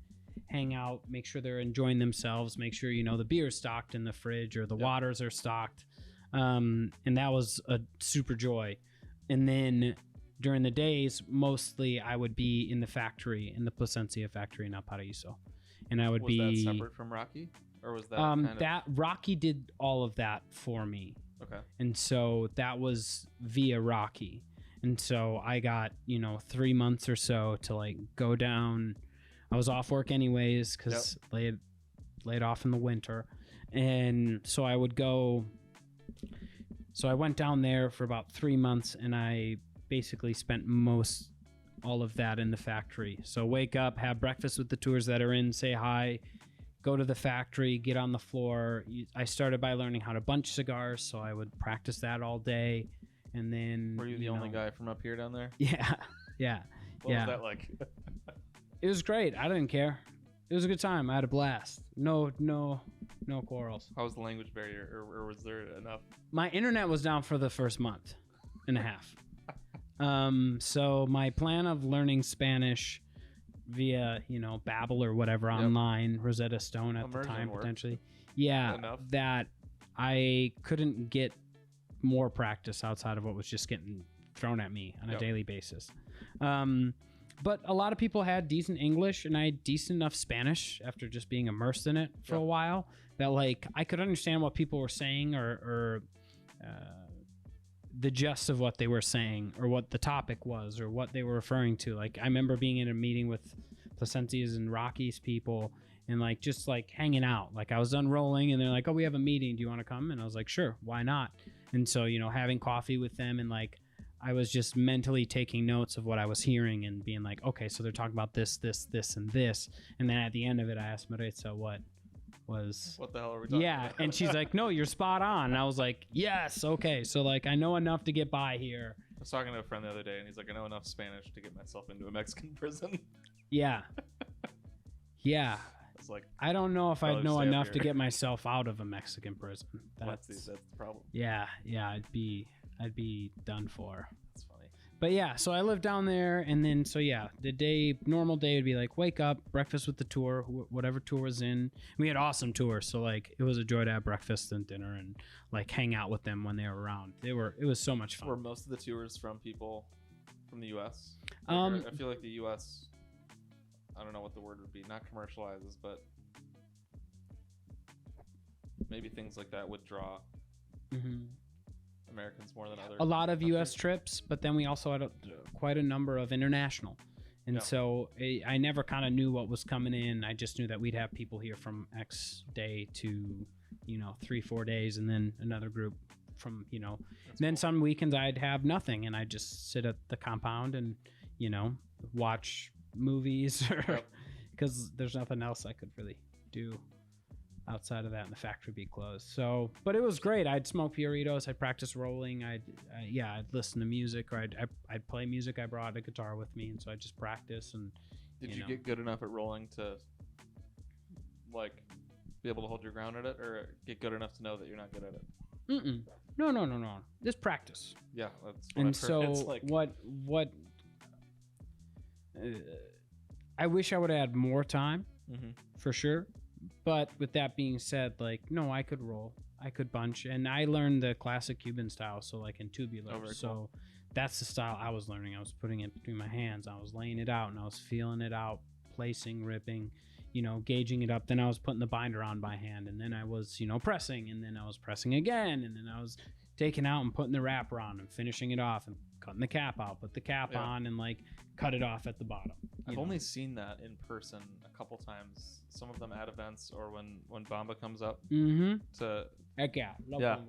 hang out, make sure they're enjoying themselves, make sure, you know, the beer's stocked in the fridge or the waters are stocked. And that was a super joy. And then during the days, mostly I would be in the factory, in the Plasencia Factory in El Paraíso. And I would was that separate from Rocky? Or was that Rocky did all of that for me. Okay. And so that was via Rocky. And so I got, 3 months or so to like go down. I was off work anyways because laid off in the winter. And so I would go. So I went down there for about 3 months, and I basically spent all of that in the factory. So wake up, have breakfast with the tours that are in, say hi, go to the factory, get on the floor. I started by learning how to bunch cigars, so I would practice that all day. And then were you the only guy from up here down there? Yeah. What was that like? It was great. I didn't care. It was a good time. I had a blast. No quarrels. How was the language barrier, or was there enough? My internet was down for the first month and a half. So my plan of learning Spanish via, Babbel or whatever online, Rosetta Stone at the time, potentially. Yeah, that I couldn't get more practice outside of what was just getting thrown at me on a daily basis. But a lot of people had decent English, and I had decent enough Spanish after just being immersed in it for a while that like I could understand what people were saying or the gist of what they were saying or what the topic was or what they were referring to. Like I remember being in a meeting with Plasencia's and Rocky's people and like just like hanging out. Like I was done rolling and they're like, oh, we have a meeting. Do you want to come? And I was like, sure, why not? And so, having coffee with them and like I was just mentally taking notes of what I was hearing and being like, okay, so they're talking about this, this, this, and this. And then at the end of it, I asked Maritza what the hell are we talking yeah, about? and she's like, no, you're spot on. And I was like, yes, okay. So like I know enough to get by here. I was talking to a friend the other day, and he's like, I know enough Spanish to get myself into a Mexican prison. Yeah. Yeah. It's like, I don't know if I'd probably know stay up enough here. to get myself out of a Mexican prison. that's the problem. Yeah, I'd be done for. That's funny. But yeah, so I lived down there, and then the normal day would be like wake up, breakfast with the tour, whatever tour was in. We had awesome tours, so like it was a joy to have breakfast and dinner and like hang out with them when they were around. It was so much fun. Were most of the tours from people from the U.S.? I feel like the U.S. I don't know what the word would be. Not commercializes, but maybe things like that would draw Americans more than others. A lot of U.S. trips, but then we also had quite a number of international. And so I never kind of knew what was coming in. I just knew that we'd have people here from X day to, 3-4 days, and then another group from, then some weekends I'd have nothing, and I'd just sit at the compound and, watch movies because there's nothing else I could really do outside of that, and the factory be closed. So, but it was great. I'd smoke Puritos, I'd practice rolling, I'd listen to music, or I'd play music. I brought a guitar with me, and so I'd just practice. And did you get good enough at rolling to like be able to hold your ground at it, or get good enough to know that you're not good at it? No. Just practice. Yeah, that's what and I've heard. so It's like, what I wish I would have had more time for sure. But with that being said, like, no, I could roll, I could bunch, and I learned the classic Cuban style. So like in tubular, cool. That's the style I was learning. I was putting it between my hands. I was laying it out, and I was feeling it out, placing, ripping, gauging it up. Then I was putting the binder on by hand, and then I was, pressing, and then I was pressing again, and then I was taking out and putting the wrapper on and finishing it off and cutting the cap out, put the cap on, and like cut it off at the bottom. I've only seen that in person a couple times. Some of them at events or when Bamba comes up. To heck yeah, love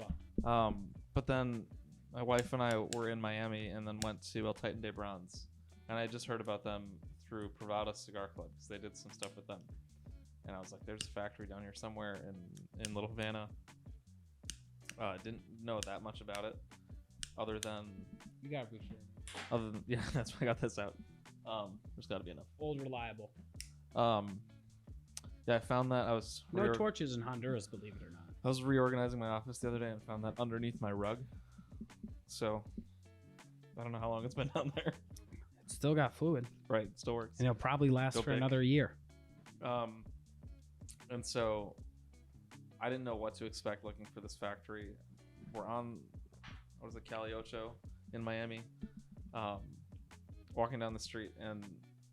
Bamba. But then my wife and I were in Miami and then went to El Titan de Bronze, and I just heard about them through Privada Cigar Club because they did some stuff with them, and I was like, "There's a factory down here somewhere in Little Havana." Didn't know that much about it, other than you got to be sure. That's why I got this out. There's got to be enough. Old reliable. I found that I was no torches in Honduras, believe it or not. I was reorganizing my office the other day and found that underneath my rug. So I don't know how long it's been down there. It's still got fluid. Right, still works. And it'll probably last for another year. And so I didn't know what to expect looking for this factory. We're on, Cali Ocho in Miami. Walking down the street, and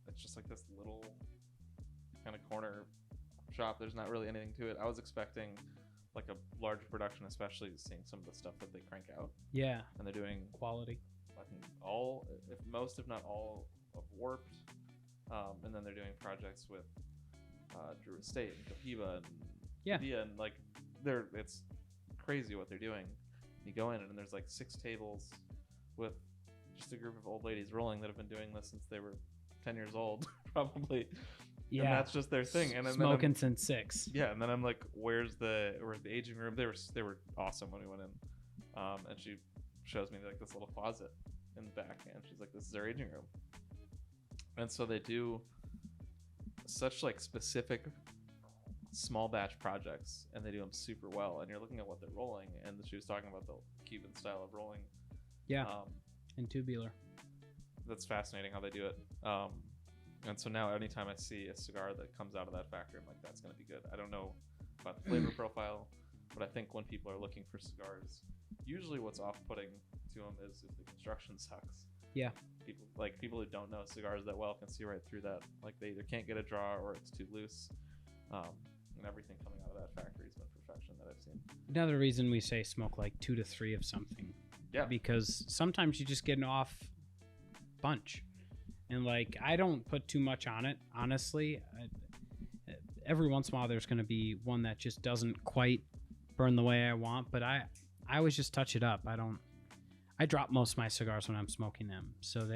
it's just like this little kind of corner shop. There's not really anything to it. I was expecting like a large production, especially seeing some of the stuff that they crank out. Yeah. And they're doing quality. I think if not all of Warped. And then they're doing projects with Drew Estate and Cohiba and Via, and like it's crazy what they're doing. You go in and there's like 6 tables with just a group of old ladies rolling that have been doing this since they were 10 years old, probably. Yeah, and that's just their thing. And then smoking since 6. Yeah, and then I'm like, where's the aging room? They were awesome when we went in. And she shows me like this little closet in the back, and she's like, this is our aging room. And so they do such like specific small batch projects, and they do them super well. And you're looking at what they're rolling, and she was talking about the Cuban style of rolling. Yeah. And tubular. That's fascinating how they do it. And so now anytime I see a cigar that comes out of that factory, I'm like, that's going to be good. I don't know about the flavor profile, but I think when people are looking for cigars, usually what's off-putting to them is if the construction sucks. Yeah. People who don't know cigars that well can see right through that. Like they either can't get a draw or it's too loose. And everything coming out of that factory has been perfection that I've seen. Another reason we say smoke like 2 to 3 of something. Yeah. Because sometimes you just get an off bunch. And like, I don't put too much on it, honestly. Every once in a while, there's going to be one that just doesn't quite burn the way I want. But I always just touch it up. I drop most of my cigars when I'm smoking them, so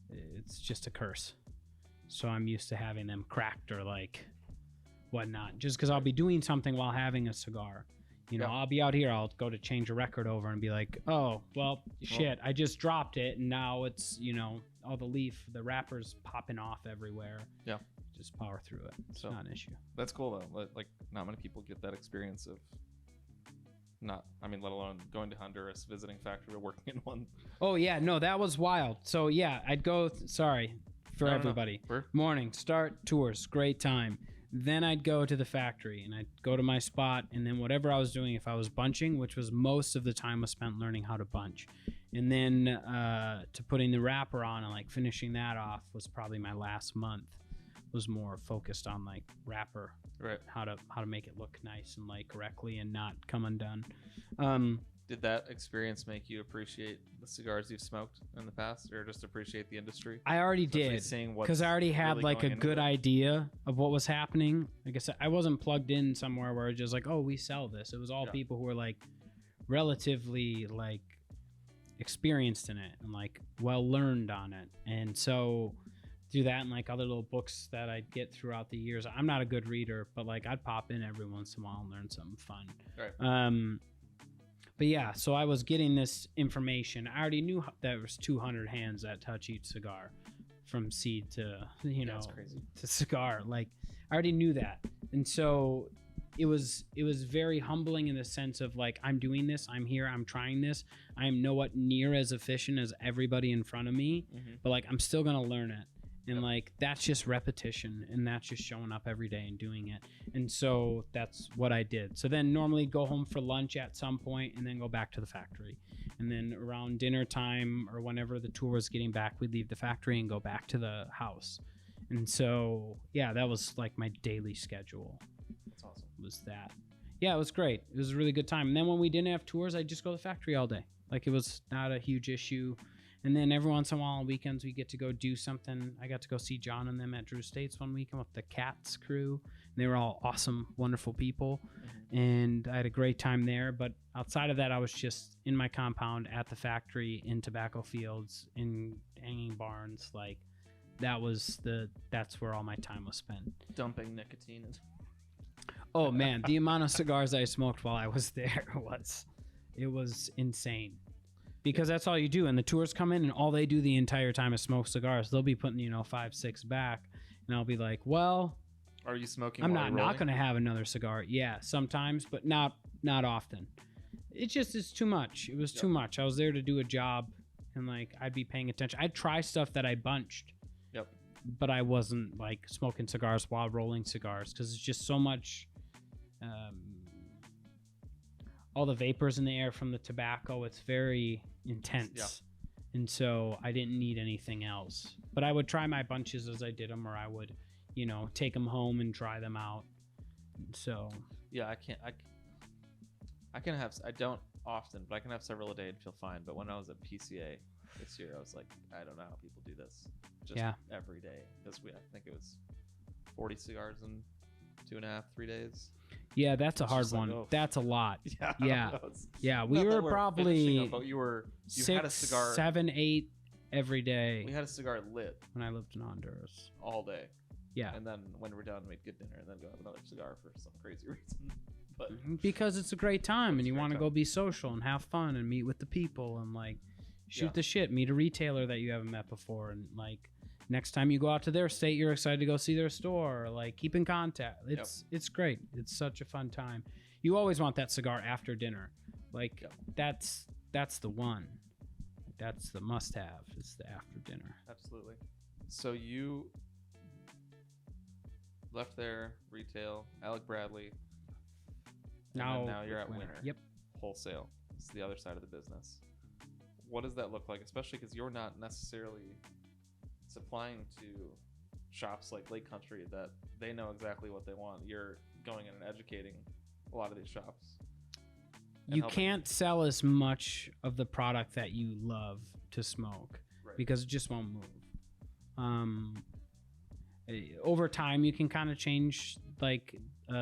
it's just a curse. So I'm used to having them cracked or like whatnot, just because I'll be doing something while having a cigar. I'll be out here, I'll go to change a record over and be like, oh, well, shit, I just dropped it, and now it's, all the wrapper's popping off everywhere. Yeah. Just power through it. It's not an issue. That's cool, though. Like, not many people get that experience of let alone going to Honduras, visiting factory, or working in one. Oh, yeah, no, that was wild. So, yeah, I'd go, everybody. No. Morning, start tours, great time. Then I'd go to the factory and I'd go to my spot, and then whatever I was doing, if I was bunching, which was most of the time was spent learning how to bunch, and then to putting the wrapper on and like finishing that off was probably my last month. Was more focused on like wrapper, right? How to make it look nice and like correctly and not come undone. Did that experience make you appreciate the cigars you've smoked in the past, or just appreciate the industry? I already did, because I already had really like a good idea of what was happening. Like I said, I wasn't plugged in somewhere where it's just like, oh, we sell this. It was all people who were like relatively like experienced in it and like well learned on it. And so through that and like other little books that I'd get throughout the years, I'm not a good reader, but like I'd pop in every once in a while and learn something fun. Right. But yeah, so I was getting this information. I already knew that there was 200 hands that touch each cigar, from seed to That's crazy. to cigar. Like I already knew that, and so it was very humbling in the sense of like, I'm doing this, I'm here, I'm trying this. I am nowhat near as efficient as everybody in front of me, but like I'm still gonna learn it. And like that's just repetition, and that's just showing up every day and doing it. And so that's what I did. So then normally go home for lunch at some point and then go back to the factory. And then around dinner time or whenever the tour was getting back, we'd leave the factory and go back to the house. And so yeah, that was like my daily schedule. That's awesome. Was that. Yeah, it was great. It was a really good time. And then when we didn't have tours, I'd just go to the factory all day. Like it was not a huge issue. And then every once in a while on weekends, we get to go do something. I got to go see John and them at Drew Estates one weekend with the Cats crew. And they were all awesome, wonderful people. And I had a great time there. But outside of that, I was just in my compound, at the factory, in tobacco fields, in hanging barns. Like that's where all my time was spent. Dumping nicotine. Oh man, the amount of cigars I smoked while I was there was insane. Because that's all you do. And the tours come in and all they do the entire time is smoke cigars. They'll be putting, 5, 6 back. And I'll be like, well, are you smoking? I'm not going to have another cigar. Yeah, sometimes, but not often. It's too much. It was too much. I was there to do a job, and like I'd be paying attention. I'd try stuff that I bunched. Yep. But I wasn't like smoking cigars while rolling cigars, because it's just so much. All the vapors in the air from the tobacco, it's very intense. Yeah. And so I didn't need anything else. But I would try my bunches as I did them, or I would, take them home and try them out. So yeah, I don't often, but I can have several a day and feel fine. But when I was at PCA this year, I was like, I don't know how people do this just every day, because I think it was 40 cigars in 2.5, 3 days. Yeah, that's a hard one. Like, that's a lot. Yeah. We were probably you 6, had a cigar 7, 8 every day. We had a cigar lit when I lived in Honduras all day. Yeah, and then when we're done, we'd get dinner and then go have another cigar for some crazy reason. But because it's a great time and you want to go be social and have fun and meet with the people and like shoot the shit, meet a retailer that you haven't met before, and like next time you go out to their state, you're excited to go see their store, or like keep in contact. It's great. It's such a fun time. You always want that cigar after dinner. Like that's the one. That's the must have. It's the after dinner. Absolutely. So you left there, retail, Alec Bradley. Now you're at Winner. Yep. Wholesale. It's the other side of the business. What does that look like? Especially because you're not necessarily supplying to shops like Lake Country that they know exactly what they want. You're going in and educating a lot of these shops. You can't sell as much of the product that you love to smoke, because it just won't move. Over time, you can kind of change like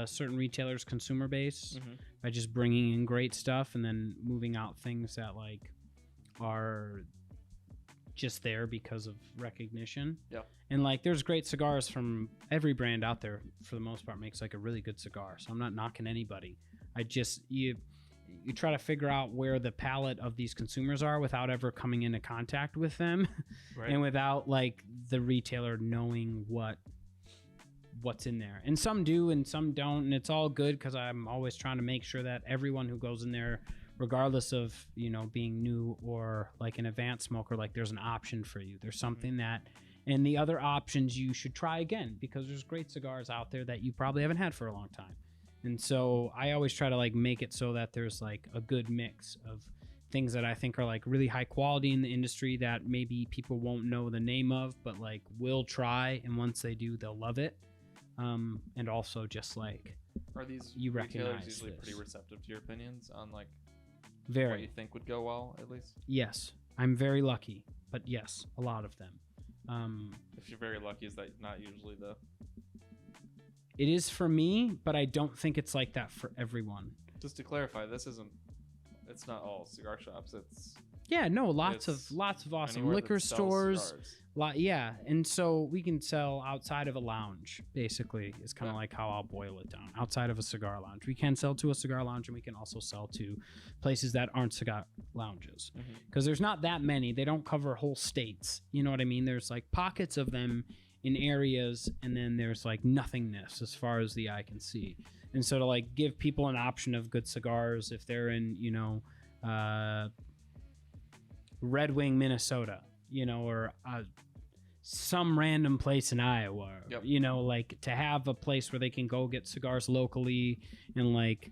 certain retailers' consumer base by just bringing in great stuff and then moving out things that like are just there because of recognition. Yeah. And like there's great cigars from every brand out there for the most part makes like a really good cigar. So I'm not knocking anybody. I just you try to figure out where the palate of these consumers are without ever coming into contact with them. Right. And without like the retailer knowing what's in there. And some do and some don't, and it's all good because I'm always trying to make sure that everyone who goes in there, regardless of, you know, being new or like an advanced smoker, like there's an option for you. There's something that, and the other options you should try again, because there's great cigars out there that you probably haven't had for a long time. And so I always try to like make it so that there's like a good mix of things that I think are like really high quality in the industry that maybe people won't know the name of, but like will try. And once they do, they'll love it. And also just like, are these you retailers recognize usually this. pretty receptive to your opinions on like Very. what you think would go well, at least? Yes, I'm very lucky, but yes, a lot of them. If you're very lucky, is that not usually the... It is for me, but I don't think it's like that for everyone. Just to clarify, it's not all cigar shops. It's lots of awesome liquor stores. Yeah, and so we can sell outside of a lounge, basically, is kind of like how I'll boil it down. Outside of a cigar lounge. We can sell to a cigar lounge, and we can also sell to places that aren't cigar lounges. Because there's not that many. They don't cover whole states. You know what I mean? There's like pockets of them in areas, and then there's like nothingness as far as the eye can see. And so to like give people an option of good cigars if they're in, you know, Red Wing, Minnesota, you know, or some random place in Iowa, yep. You know, like to have a place where they can go get cigars locally and like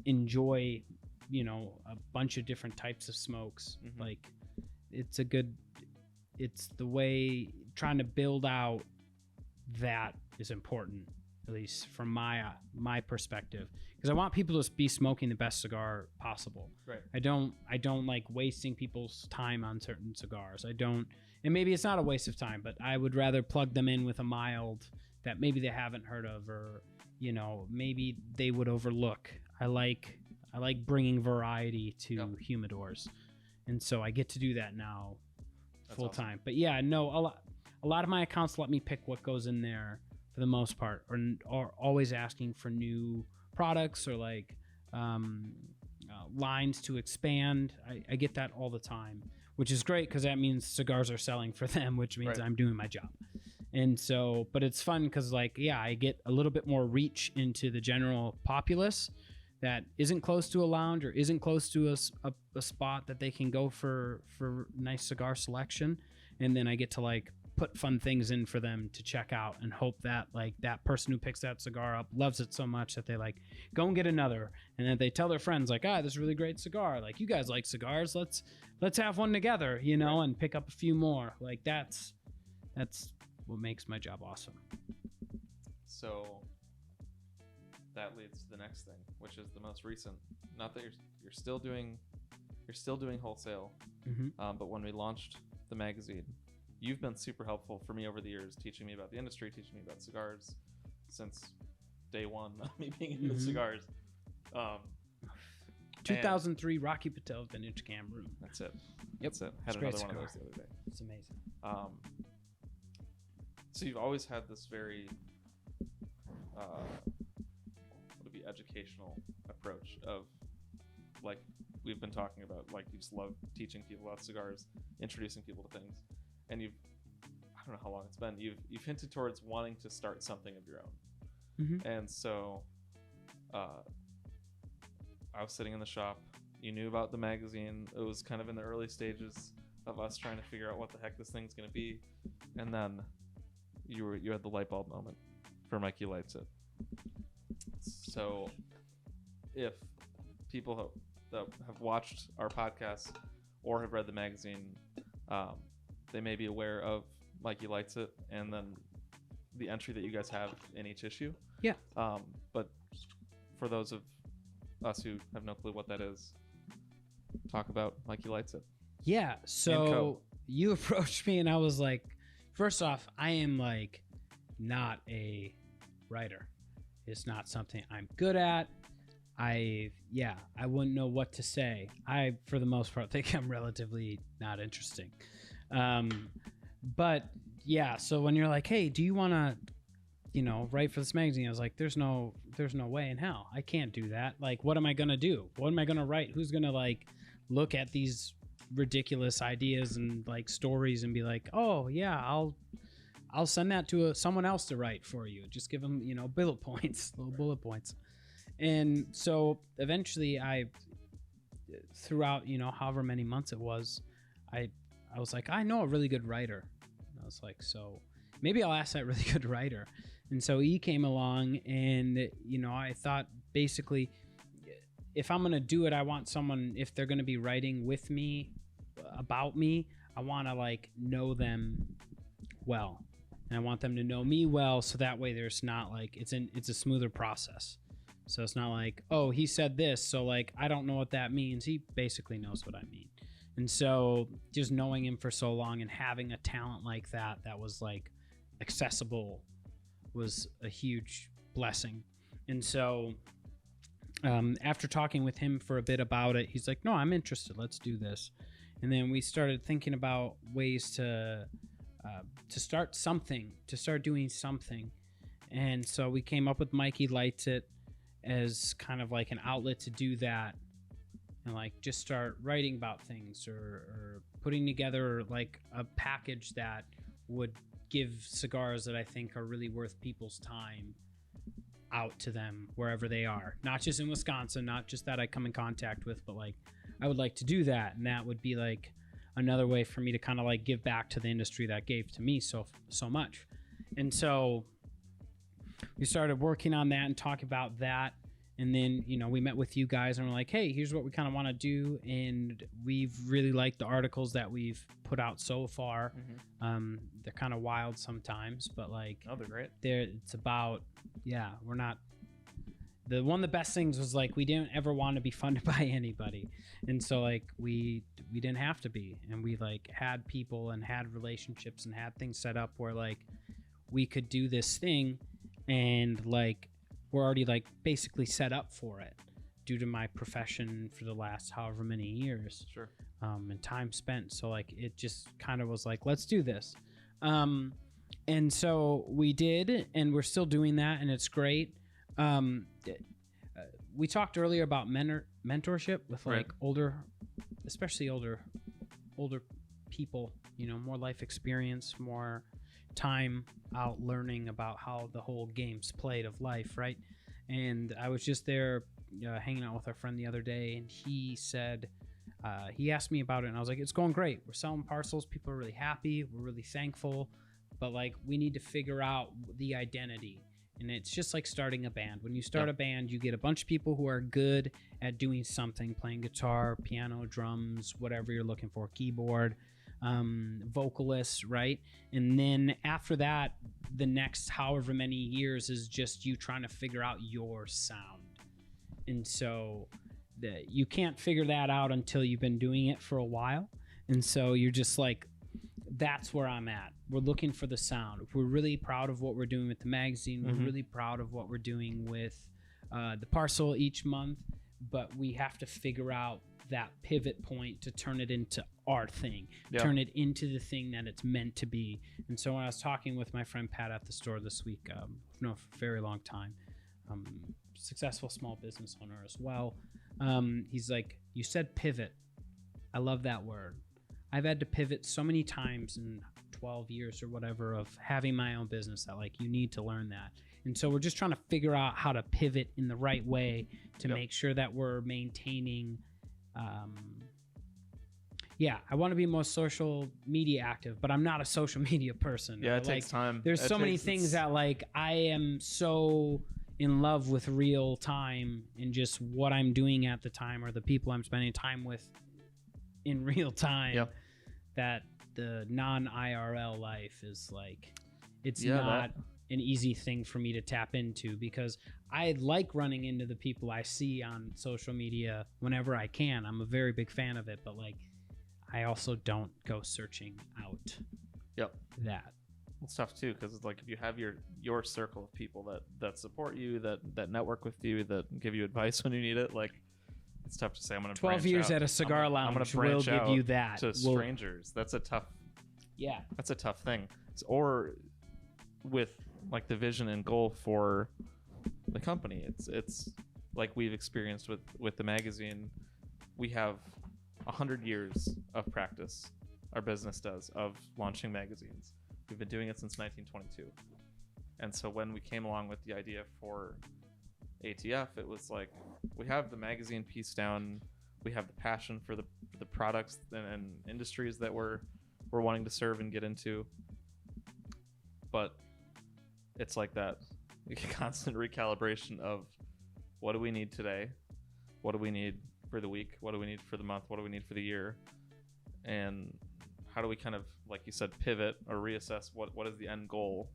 enjoy, you know, a bunch of different types of smokes. Like it's the way trying to build out that is important, at least from my perspective, because I want people to be smoking the best cigar possible. Right. I don't like wasting people's time on certain cigars. I don't, and maybe it's not a waste of time, but I would rather plug them in with a mild that maybe they haven't heard of, or, you know, maybe they would overlook. I like bringing variety to humidors, and so I get to do that now full time. Awesome. But yeah, no, a lot of my accounts let me pick what goes in there for the most part, or always asking for new products or like lines to expand. I get that all the time, which is great because that means cigars are selling for them, which means I'm doing my job. And so, but it's fun because like, yeah, I get a little bit more reach into the general populace that isn't close to a lounge or isn't close to a spot that they can go for nice cigar selection. And then I get to like put fun things in for them to check out and hope that like that person who picks that cigar up loves it so much that they like go and get another, and then they tell their friends like, this is a really great cigar, like you guys like cigars, let's have one together, you know, and pick up a few more. Like that's what makes my job awesome. So that leads to the next thing, which is the most recent. Not that you're still doing wholesale, but when we launched the magazine, you've been super helpful for me over the years, teaching me about the industry, teaching me about cigars since day one of me being into cigars. 2003 Rocky Patel Vintage Cameroon. That's it. Yep. That's it. Had another one of those the other day. It's amazing. So you've always had this very educational approach of, like we've been talking about, like you just love teaching people about cigars, introducing people to things, and I don't know how long it's been, you've hinted towards wanting to start something of your own. And so I was sitting in the shop, you knew about the magazine, it was kind of in the early stages of us trying to figure out what the heck this thing's going to be, and then you had the light bulb moment for Mikey Lights It. So if people that have watched our podcast or have read the magazine, they may be aware of Mikey Lights It and then the entry that you guys have in each issue. Yeah. But for those of us who have no clue what that is, talk about Mikey Lights It. Yeah. So you approached me and I was like, first off, I am like not a writer. It's not something I'm good at. I wouldn't know what to say. I, for the most part, think I'm relatively not interesting. But yeah, so when you're like, hey, do you want to, write for this magazine? I was like, there's no way in hell. I can't do that. Like, what am I going to do? What am I going to write? Who's going to like look at these ridiculous ideas and like stories and be like, oh yeah, I'll send that to someone else to write for you. Just give them, little bullet points. And so eventually throughout, however many months it was, I was like, I know a really good writer. And I was like, so maybe I'll ask that really good writer. And so he came along and, I thought basically if I'm going to do it, I want someone, if they're going to be writing with me about me, I want to like know them well. And I want them to know me well. So that way there's not like, it's a smoother process. So it's not like, oh, he said this, so like I don't know what that means. He basically knows what I mean. And so just knowing him for so long and having a talent like that was like accessible was a huge blessing. And so after talking with him for a bit about it, he's like, no, I'm interested. Let's do this. And then we started thinking about ways to start doing something. And so we came up with Mikey Lights It as kind of like an outlet to do that, and like just start writing about things or putting together like a package that would give cigars that I think are really worth people's time out to them wherever they are, not just in Wisconsin, not just that I come in contact with, but like I would like to do that. And that would be like another way for me to kind of like give back to the industry that gave to me so much. And so we started working on that and talking about that. And then, we met with you guys and we're like, hey, here's what we kind of want to do. And we've really liked the articles that we've put out so far. Mm-hmm. They're kind of wild sometimes, but like, oh, they're great. It's about, we're not, one of the best things was like, we didn't ever want to be funded by anybody. And so like, we didn't have to be, and we like had people and had relationships and had things set up where like we could do this thing. And like, we're already like basically set up for it due to my profession for the last however many years. Sure. And time spent. So like, it just kind of was like, let's do this. And so we did, and we're still doing that, and it's great. We talked earlier about mentorship with like especially older people, more life experience, more time out learning about how the whole game's played of life, right? And I was just there hanging out with our friend the other day, and he said, he asked me about it, and I was like, it's going great. We're selling parcels. People are really happy. We're really thankful. But like, we need to figure out the identity. And it's just like starting a band. When you start a band, you get a bunch of people who are good at doing something, playing guitar, piano, drums, whatever you're looking for, keyboard, vocalists, right? And then after that, the next however many years is just you trying to figure out your sound. And so you can't figure that out until you've been doing it for a while. And so you're just like, that's where I'm at. We're looking for the sound. We're really proud of what we're doing with the magazine. We're really proud of what we're doing with the parcel each month, but we have to figure out that pivot point to turn it into our thing, turn it into the thing that it's meant to be. And so when I was talking with my friend Pat at the store this week, for a very long time, successful small business owner as well, he's like, you said pivot. I love that word. I've had to pivot so many times in 12 years or whatever of having my own business that like you need to learn that. And so we're just trying to figure out how to pivot in the right way to make sure that we're maintaining. I want to be most social media active, but I'm not a social media person. Yeah, it takes time. There's so many things that like I am so in love with real time and just what I'm doing at the time or the people I'm spending time with in real time that the non-IRL life is like, it's not an easy thing for me to tap into, because I like running into the people I see on social media whenever I can. I'm a very big fan of it, but like I also don't go searching out that. It's tough too, because it's like if you have your circle of people that support you, that network with you, that give you advice when you need it, like it's tough to say I'm going to 12 years at a cigar lounge will give you that. To strangers. That's a tough thing. Or with like the vision and goal for the company, it's like we've experienced with the magazine. We have 100 years of practice, our business does, of launching magazines. We've been doing it since 1922. And so when we came along with the idea for ATF, it was like, we have the magazine piece down, we have the passion for the products and industries that we're wanting to serve and get into, but it's like that constant recalibration of what do we need today, what do we need for the week, what do we need for the month, what do we need for the year, and how do we kind of, like you said, pivot or reassess what is the end goal,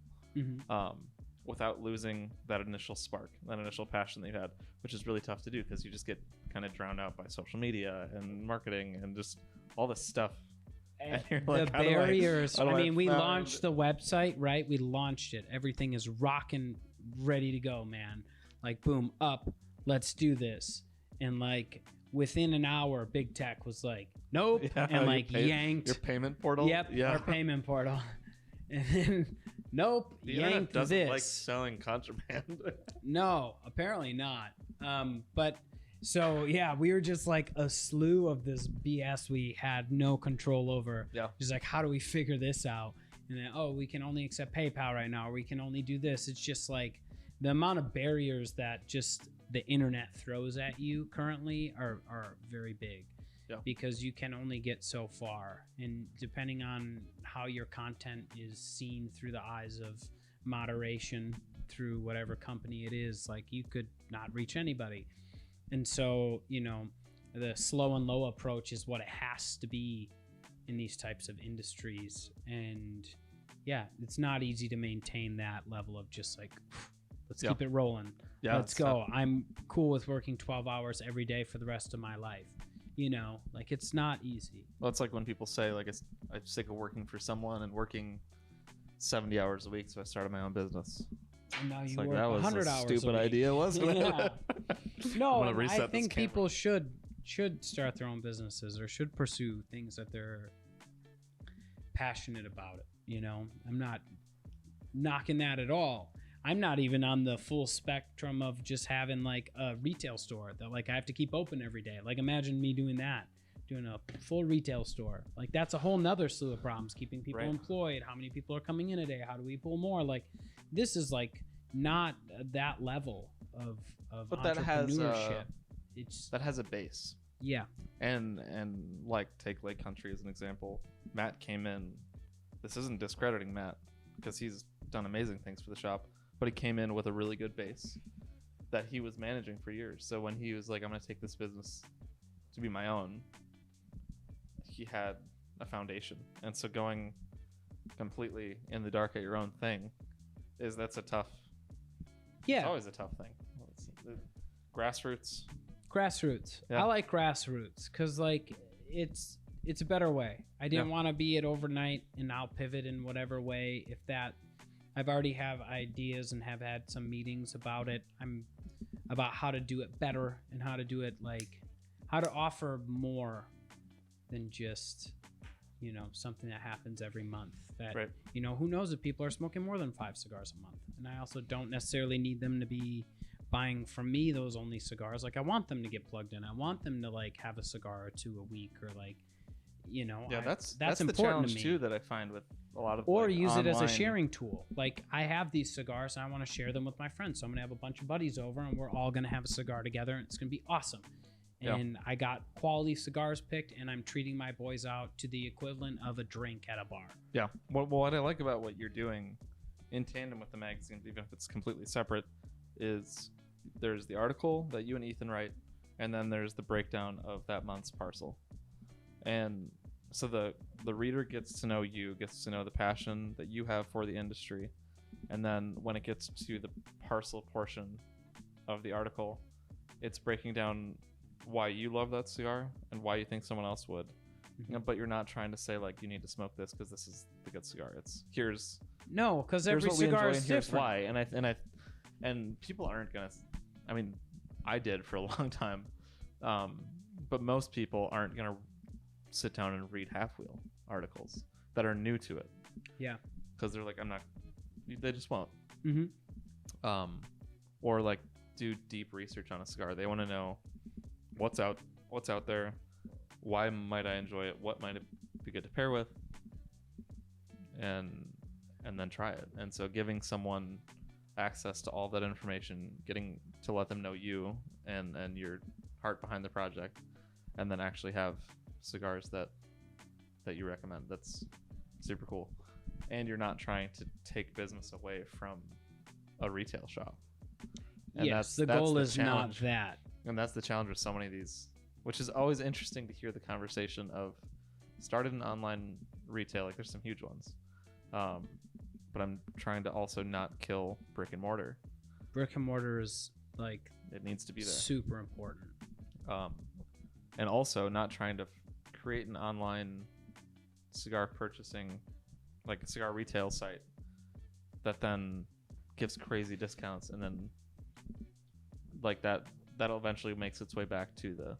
without losing that initial spark, that initial passion that you had, which is really tough to do because you just get kind of drowned out by social media and marketing and just all this stuff. And you're like, the barriers. I mean, we launched the website, right? We launched it. Everything is rocking, ready to go, man. Like, boom, up, let's do this. And like within an hour, big tech was like, nope, and like yanked your payment portal. Yep, our payment portal. And then nope, the yanked doesn't this. Like selling contraband. No, apparently not. But so yeah, we were just like a slew of this BS we had no control over. Yeah. Just like, how do we figure this out? And then, oh, we can only accept PayPal right now, or we can only do this. It's just like the amount of barriers that just the internet throws at you currently are very big. Yeah. Because you can only get so far, and depending on how your content is seen through the eyes of moderation through whatever company it is, like you could not reach anybody. And so, you know, the slow and low approach is what it has to be in these types of industries. And yeah, it's not easy to maintain that level of just like, let's keep it rolling. Yeah, let's go. I'm cool with working 12 hours every day for the rest of my life. You know, like it's not easy. Well, it's like when people say, like, I'm sick of working for someone and working 70 hours a week, so I started my own business. And now you like, work that was 100 a hours stupid a week. idea, wasn't it? Yeah. No, I think people should start their own businesses or should pursue things that they're passionate about. You know, I'm not knocking that at all. I'm not even on the full spectrum of just having like a retail store that like I have to keep open every day. Like imagine me doing that, doing a full retail store. Like that's a whole nother slew of problems, keeping people employed. How many people are coming in a day? How do we pull more? Like this is like not that level of but entrepreneurship. That has a base. Yeah. And like take Lake Country as an example. Matt came in. This isn't discrediting Matt because he's done amazing things for the shop. But he came in with a really good base that he was managing for years. So when he was like, I'm going to take this business to be my own, he had a foundation. And so going completely in the dark at your own thing that's a tough. Yeah. It's always a tough thing. Grassroots. Yeah. I like grassroots because like it's a better way. I didn't want to be it overnight and I'll pivot in whatever way. If that, I've already have ideas and have had some meetings about it. I'm about how to do it better and how to do it like how to offer more than just, you know, something that happens every month that, you know, who knows if people are smoking more than 5 cigars a month. And I also don't necessarily need them to be buying from me those only cigars. Like I want them to get plugged in. I want them to like have a cigar or two a week or like, you know, that's important the challenge to me too that I find with a lot of or like, use online... it as a sharing tool. Like I have these cigars and I want to share them with my friends, so I'm gonna have a bunch of buddies over and we're all gonna have a cigar together and it's gonna be awesome. And I got quality cigars picked and I'm treating my boys out to the equivalent of a drink at a bar. Yeah. What I like about what you're doing in tandem with the magazine, even if it's completely separate, is there's the article that you and Ethan write, and then there's the breakdown of that month's parcel. And so the reader gets to know you, gets to know the passion that you have for the industry. And then when it gets to the parcel portion of the article, it's breaking down why you love that cigar and why you think someone else would. But you're not trying to say like you need to smoke this because this is the good cigar. It's here's No, because here's every what we cigar enjoy is and here's different. why. And people aren't gonna. I mean, I did for a long time, but most people aren't gonna sit down and read half wheel articles that are new to it. Yeah. Because they're like, I'm not. They just won't. Mm-hmm. Or like do deep research on a cigar. They want to know what's out there. Why might I enjoy it? What might it be good to pair with? And then try it. And so giving someone access to all that information, getting to let them know you and your heart behind the project, and then actually have cigars that you recommend. That's super cool. And you're not trying to take business away from a retail shop. And yes, the goal is not that. And that's the challenge with so many of these, which is always interesting to hear the conversation of started an online retail. Like there's some huge ones. But I'm trying to also not kill brick and mortar. Brick and mortar is like it needs to be there. Super important. And also not trying to create an online cigar purchasing, like a cigar retail site that then gives crazy discounts, and then like that'll eventually makes its way back to the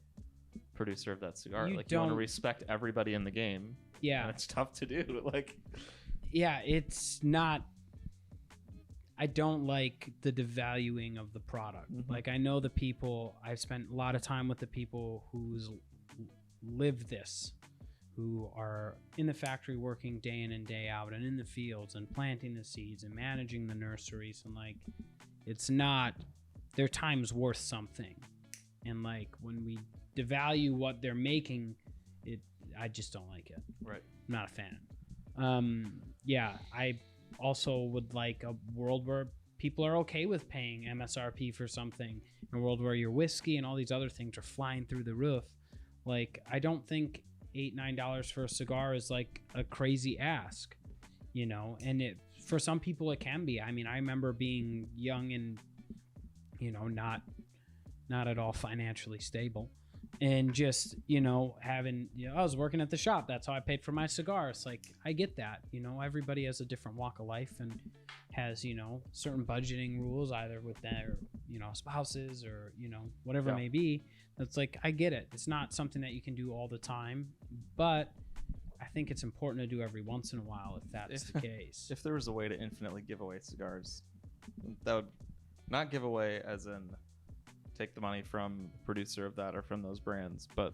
producer of that cigar. You want to respect everybody in the game. Yeah, and it's tough to do. Like, yeah, it's not. I don't like the devaluing of the product. Mm-hmm. Like I know the people. I've spent a lot of time with the people who's live this, who are in the factory working day in and day out, and in the fields and planting the seeds and managing the nurseries, and like it's not their time's worth something. And like when we devalue what they're making, I just don't like it. Right. I'm not a fan. Yeah, I also would like a world where people are okay with paying MSRP for something, in a world where your whiskey and all these other things are flying through the roof. Like I don't think $8-9 for a cigar is like a crazy ask, you know, and it for some people it can be. I mean, I remember being young and, you know, not at all financially stable, and just, you know, having, you know, I was working at the shop, that's how I paid for my cigars. Like I get that, you know, everybody has a different walk of life and has, you know, certain budgeting rules, either with their, you know, spouses or, you know, whatever it may be. That's like, I get it. It's not something that you can do all the time, but I think it's important to do every once in a while if that's the case. If there was a way to infinitely give away cigars, that would not give away as in take the money from the producer of that or from those brands, but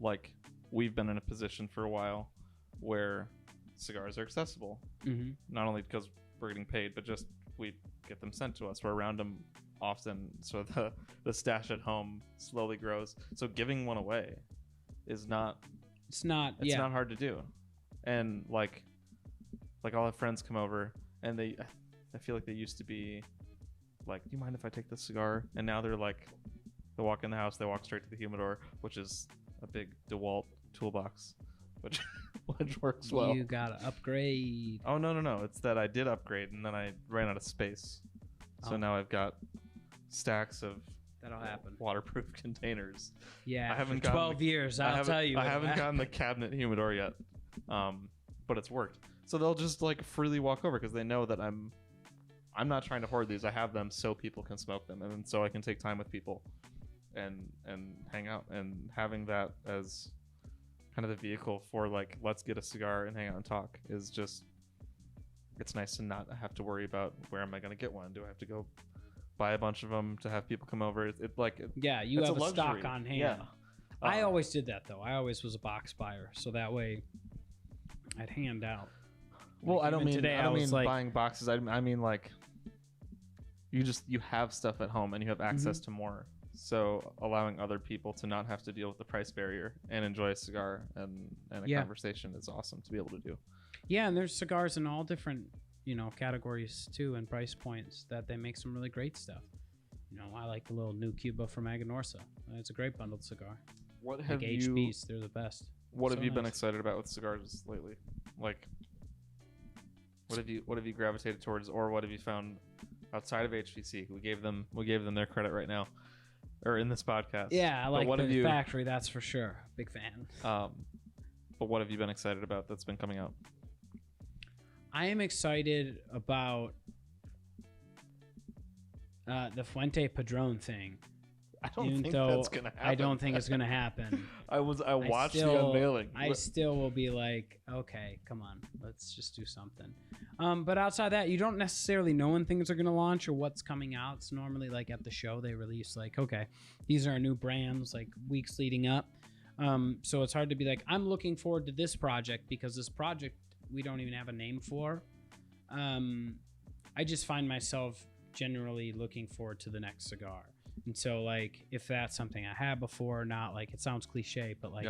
like we've been in a position for a while where cigars are accessible. Mm-hmm. Not only because we're getting paid, but just we get them sent to us. We're around them often, so the stash at home slowly grows. So giving one away is not not hard to do. And like I'll have friends come over and I feel like they used to be like, do you mind if I take this cigar? And now they're like, they walk in the house, they walk straight to the humidor, which is a big DeWalt toolbox, which works well. You gotta upgrade. Oh no, it's that I did upgrade and then I ran out of space, so now I've got stacks of that'll happen waterproof containers. Yeah, I haven't 12 years. I'll tell you. I haven't gotten the cabinet humidor yet, but it's worked. So they'll just like freely walk over because they know that I'm not trying to hoard these. I have them so people can smoke them, and so I can take time with people and hang out. And having that as kind of the vehicle for like, let's get a cigar and hang out and talk is just, it's nice to not have to worry about where am I going to get one. Do I have to go buy a bunch of them to have people come over? You have a stock on hand. Yeah. I always did that though. I always was a box buyer, so that way I'd hand out. Well, like I don't mean like, buying boxes. I mean like you have stuff at home and you have access to more. So allowing other people to not have to deal with the price barrier and enjoy a cigar and a conversation is awesome to be able to do. Yeah, and there's cigars in all different, you know, categories too and price points that they make some really great stuff. You know, I like the little new Cuba from Aganorsa. It's a great bundled cigar. What have like HBs, they're the best. What have you been excited about with cigars lately? Like, what have you gravitated towards, or what have you found outside of HVC? We gave them their credit right now, or in this podcast. Yeah, I like the factory, that's for sure. Big fan. But what have you been excited about that's been coming out? I am excited about the Fuente Padron thing. I don't think that's gonna happen. I don't think it's gonna happen. I watched the unveiling. I still will be like, okay, come on, let's just do something. But outside that, you don't necessarily know when things are gonna launch or what's coming out. It's normally like at the show they release like, okay, these are our new brands, like weeks leading up. So it's hard to be like, I'm looking forward to this project because this project we don't even have a name for. I just find myself generally looking forward to the next cigar. And so like if that's something I had before or not, like it sounds cliche, but like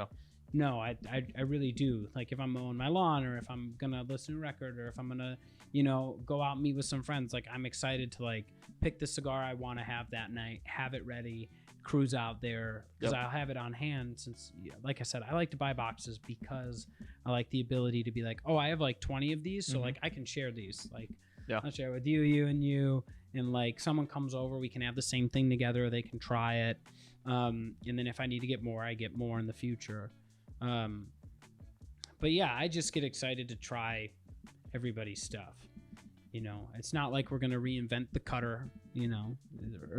no, I really do. Like if I'm mowing my lawn or if I'm gonna listen to a record or if I'm gonna, you know, go out and meet with some friends, like I'm excited to like pick the cigar I want to have that night, have it ready, cruise out there because I'll have it on hand since, like I said, I like to buy boxes because I like the ability to be like, oh, I have like 20 of these, so like I can share these. Like I'll share with you, and like someone comes over, we can have the same thing together. They can try it, and then if I need to get more, I get more in the future. But yeah, I just get excited to try everybody's stuff. You know, it's not like we're gonna reinvent the cutter, you know,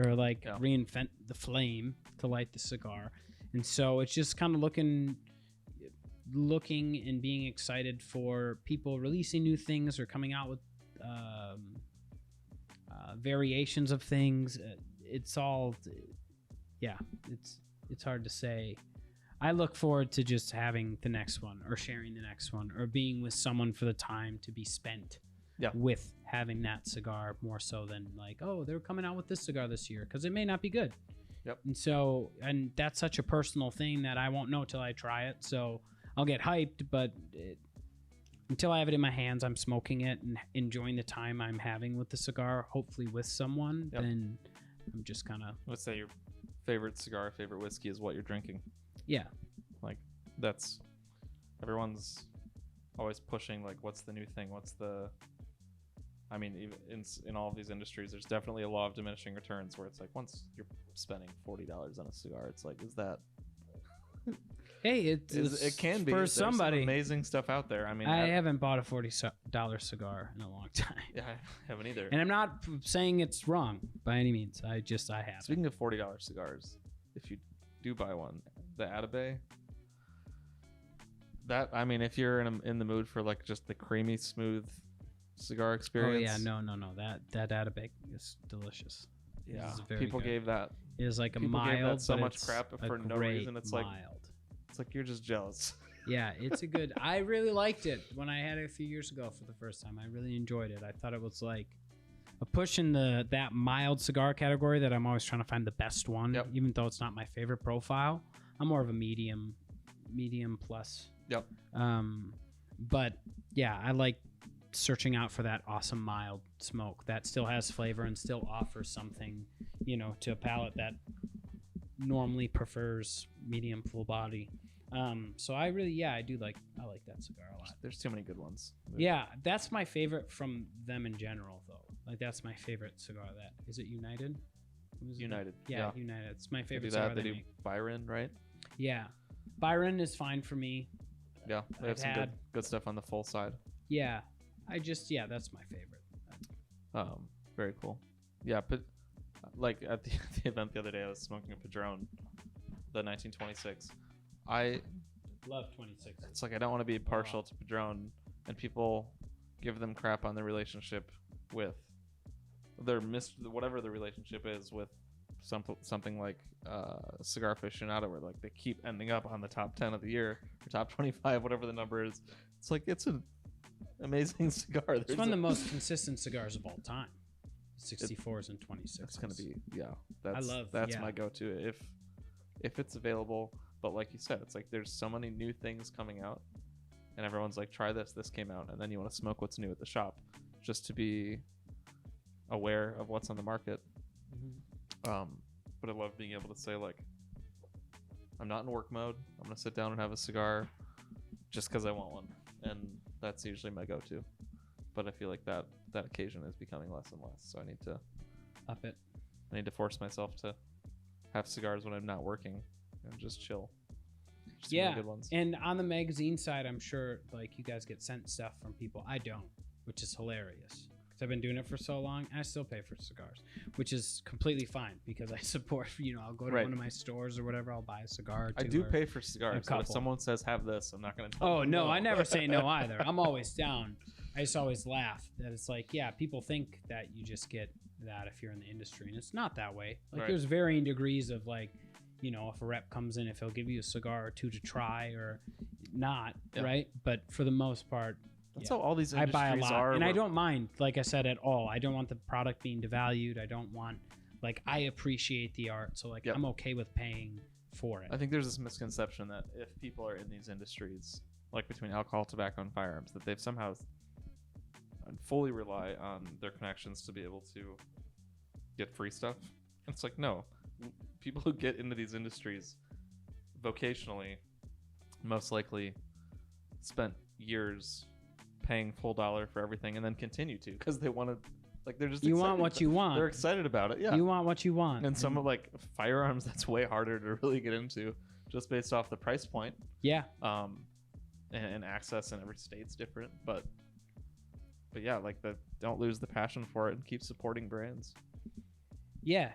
or like reinvent the flame to light the cigar. And so it's just kind of looking and being excited for people releasing new things or coming out with variations of things. It's all, it's hard to say. I look forward to just having the next one or sharing the next one or being with someone for the time to be spent with having that cigar more so than like, oh, they're coming out with this cigar this year, because it may not be good. And so, and that's such a personal thing that I won't know till I try it. So I'll get hyped, but until I have it in my hands, I'm smoking it and enjoying the time I'm having with the cigar, hopefully with someone, then I'm just kind of... Let's say your favorite cigar, favorite whiskey is what you're drinking. Yeah. Like, that's... Everyone's always pushing, like, what's the new thing? What's the... I mean, even in all of these industries, there's definitely a law of diminishing returns where it's like, once you're spending $40 on a cigar, it's like, is that... Hey, it can be for There's somebody. Some amazing stuff out there. I mean, I haven't bought a $40 cigar in a long time. Yeah, I haven't either. And I'm not saying it's wrong by any means. I have. Speaking of $40 cigars, if you do buy one, the Atabey. That, I mean, if you're in the mood for like just the creamy, smooth cigar experience. Oh yeah, no. That Atabey is delicious. Yeah, people gave that. It is like a people mild. Gave that so much crap for no reason. It's mild. It's like you're just jealous. Yeah, it's a good. I really liked it when I had it a few years ago for the first time. I really enjoyed it. I thought it was like a push in that mild cigar category that I'm always trying to find the best one, even though it's not my favorite profile. I'm more of a medium plus. Yep. But yeah, I like searching out for that awesome mild smoke that still has flavor and still offers something, you know, to a palate that normally prefers medium full body. So I like that cigar a lot. There's too many good ones. Yeah, that's my favorite from them in general though. Like that's my favorite cigar. That is it United? United. Yeah, United. It's my favorite they do cigar they do Byron, right? Yeah. Byron is fine for me. Yeah, they have some good stuff on the full side. Yeah. That's my favorite. Very cool. Yeah, but like at the event the other day, I was smoking a Padron, the 1926. I love 26. It's like I don't want to be partial to Padron, and people give them crap on their relationship with whatever the relationship is with something like Cigar Aficionado, where like they keep ending up on the top 10 of the year or top 25, whatever the number is. It's like it's an amazing cigar. It's one of the most consistent cigars of all time. 64s and 26s. That's gonna be that's my go-to if it's available. But like you said, it's like there's so many new things coming out, and everyone's like, try this came out, and then you want to smoke what's new at the shop, just to be aware of what's on the market. But I love being able to say, like, I'm not in work mode, I'm gonna sit down and have a cigar just because I want one, and that's usually my go-to. But I feel like that occasion is becoming less and less, so I need to up it. I need to force myself to have cigars when I'm not working and just chill. Just good ones. And on the magazine side, I'm sure like you guys get sent stuff from people. I don't, which is hilarious. I've been doing it for so long, and I still pay for cigars, which is completely fine because I support. I'll go to one of my stores or whatever. I'll buy a cigar. Or two, I do pay for cigars. But if someone says have this, I'm not going to tell them. Oh no, I never say no either. I'm always down. I just always laugh that it's like, yeah, people think that you just get that if you're in the industry, and it's not that way. Like there's varying degrees of like, if a rep comes in, if he'll give you a cigar or two to try or not, right? But for the most part. That's how all these industries I buy a lot, are. and I don't mind, like I said, at all. I don't want the product being devalued. I don't want, I appreciate the art, so I'm okay with paying for it. I think there's this misconception that if people are in these industries, like between alcohol, tobacco, and firearms, that they've somehow fully rely on their connections to be able to get free stuff. It's like, no. People who get into these industries vocationally most likely spent years paying full dollar for everything and then continue to because they want to, they're just you want what you want. They're excited about it. Yeah, you want what you want. And some of firearms, that's way harder to really get into just based off the price point. Yeah. And access in every state's different, but yeah, don't lose the passion for it and keep supporting brands. Yeah,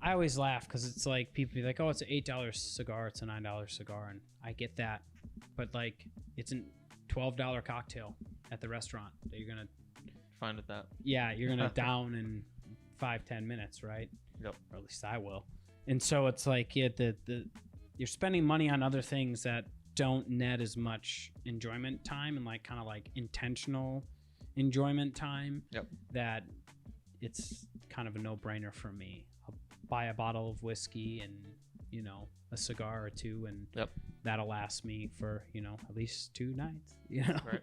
I always laugh because it's like people be like, oh, it's an $8 cigar, it's a $9 cigar, and I get that, but it's a $12 cocktail at the restaurant that you're gonna find at that. Yeah, you're gonna down in 5-10 minutes, right? Yep. Or at least I will. And so it's like, yeah, the you're spending money on other things that don't net as much enjoyment time and kind of intentional enjoyment time. Yep. That it's kind of a no-brainer for me. I'll buy a bottle of whiskey and a cigar or two, and that'll last me for at least 2 nights. Right.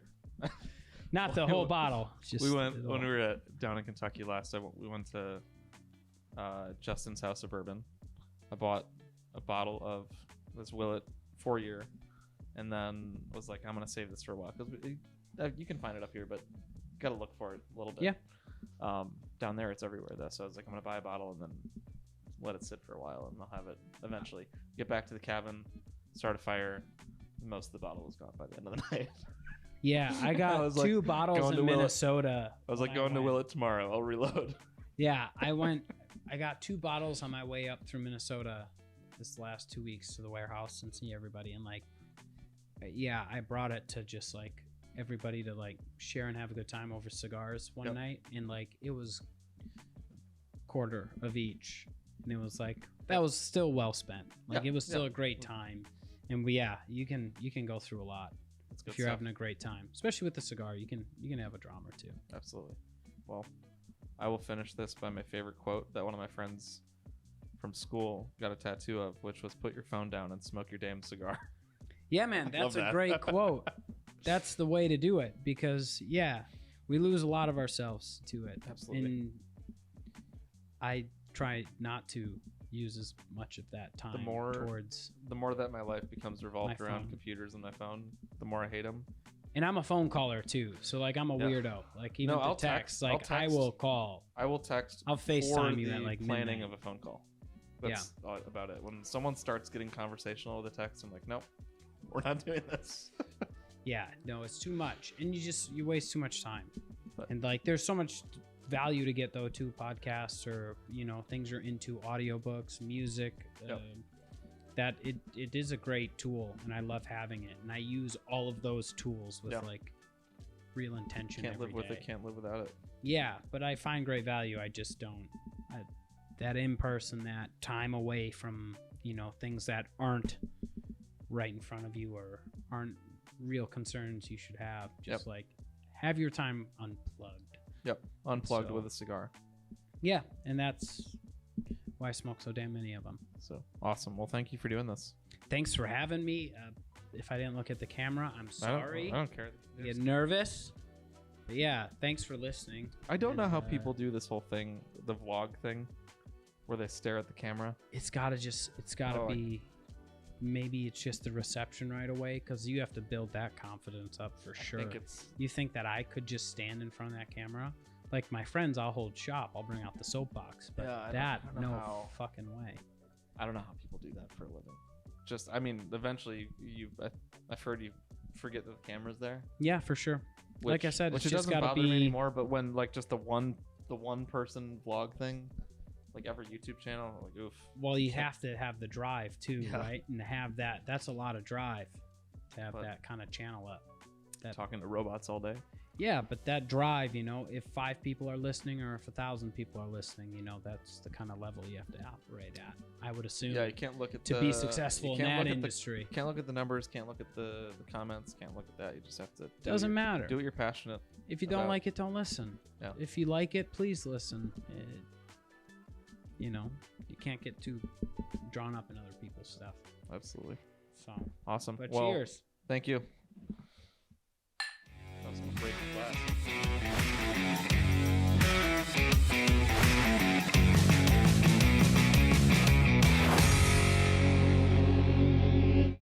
Not the whole bottle. Just we went when we were down in Kentucky last. We went to Justin's House of Bourbon. I bought a bottle of this Willet 4-year, and then was like, I'm gonna save this for a while because you can find it up here, but you gotta look for it a little bit. Yeah. Down there it's everywhere though, so I was like, I'm gonna buy a bottle and then let it sit for a while, and I'll have it eventually. Get back to the cabin, start a fire. Most of the bottle was gone by the end of the night. Yeah, I got 2 bottles in Minnesota. I was like, going to Willet tomorrow. I'll reload. Yeah, I got 2 bottles on my way up through Minnesota this last 2 weeks to the warehouse and see everybody. And yeah, I brought it to just everybody to share and have a good time over cigars one night. And it was quarter of each. And it was that was still well spent. It was still a great time. And you can go through a lot. If you're having a great time, especially with the cigar, you can have a drama or two. Absolutely. Well, I will finish this by my favorite quote that one of my friends from school got a tattoo of, which was, "Put your phone down and smoke your damn cigar." Yeah, man, that's a great quote. That's the way to do it because we lose a lot of ourselves to it. Absolutely. And I try not to use as much of that time towards the more that my life becomes revolved around phone. computers and my phone, the more I hate them. And I'm a phone caller too, so I'm a weirdo. Even I'll text, text. I will call. I will text. I'll FaceTime you at planning midnight. of a phone call. That's about it. When someone starts getting conversational with a text, I'm like, nope, we're not doing this. Yeah, no, it's too much, and you waste too much time. And there's so much value to get though to podcasts or things you're into, audiobooks, music. That it is a great tool, and I love having it, and I use all of those tools with real intention. Can't live with it, can't live without it. Yeah, but I find great value. I just don't that in person, that time away from things that aren't right in front of you or aren't real concerns you should have. Just have your time unplugged. Yep, unplugged with a cigar. Yeah, and that's why I smoke so damn many of them. So awesome. Well, thank you for doing this. Thanks for having me. If I didn't look at the camera, I'm sorry. I don't care. I get nervous. But yeah, thanks for listening. I don't know how people do this whole thing, the vlog thing, where they stare at the camera. It's gotta be. Maybe it's just the reception right away, because you have to build that confidence up for sure. You think that I could just stand in front of that camera? My friends, I'll hold shop. I'll bring out the soapbox. But fucking way. I don't know how people do that for a living. Eventually, I've heard you forget that the camera's there. Yeah, for sure. Like I said, which it's it just doesn't got to bother me be anymore. But when like just the one person vlog thing, like every YouTube channel, like oof. Well, you have to have the drive too, Yeah. right? And to have that's a lot of drive to have that kind of channel up. Talking to robots all day. Yeah, but that drive, you know, if 5 people are listening or if 1,000 people are listening, you know, that's the kind of level you have to operate at. I would assume. Yeah, you can't look at to be successful in that industry. Can't look at the numbers. Can't look at the comments. Can't look at that. You just have to. Doesn't matter. Do what you're passionate. If you don't like it, don't listen. Yeah. If you like it, please listen. You know, you can't get too drawn up in other people's stuff. Absolutely. So awesome. But well, cheers. Thank you.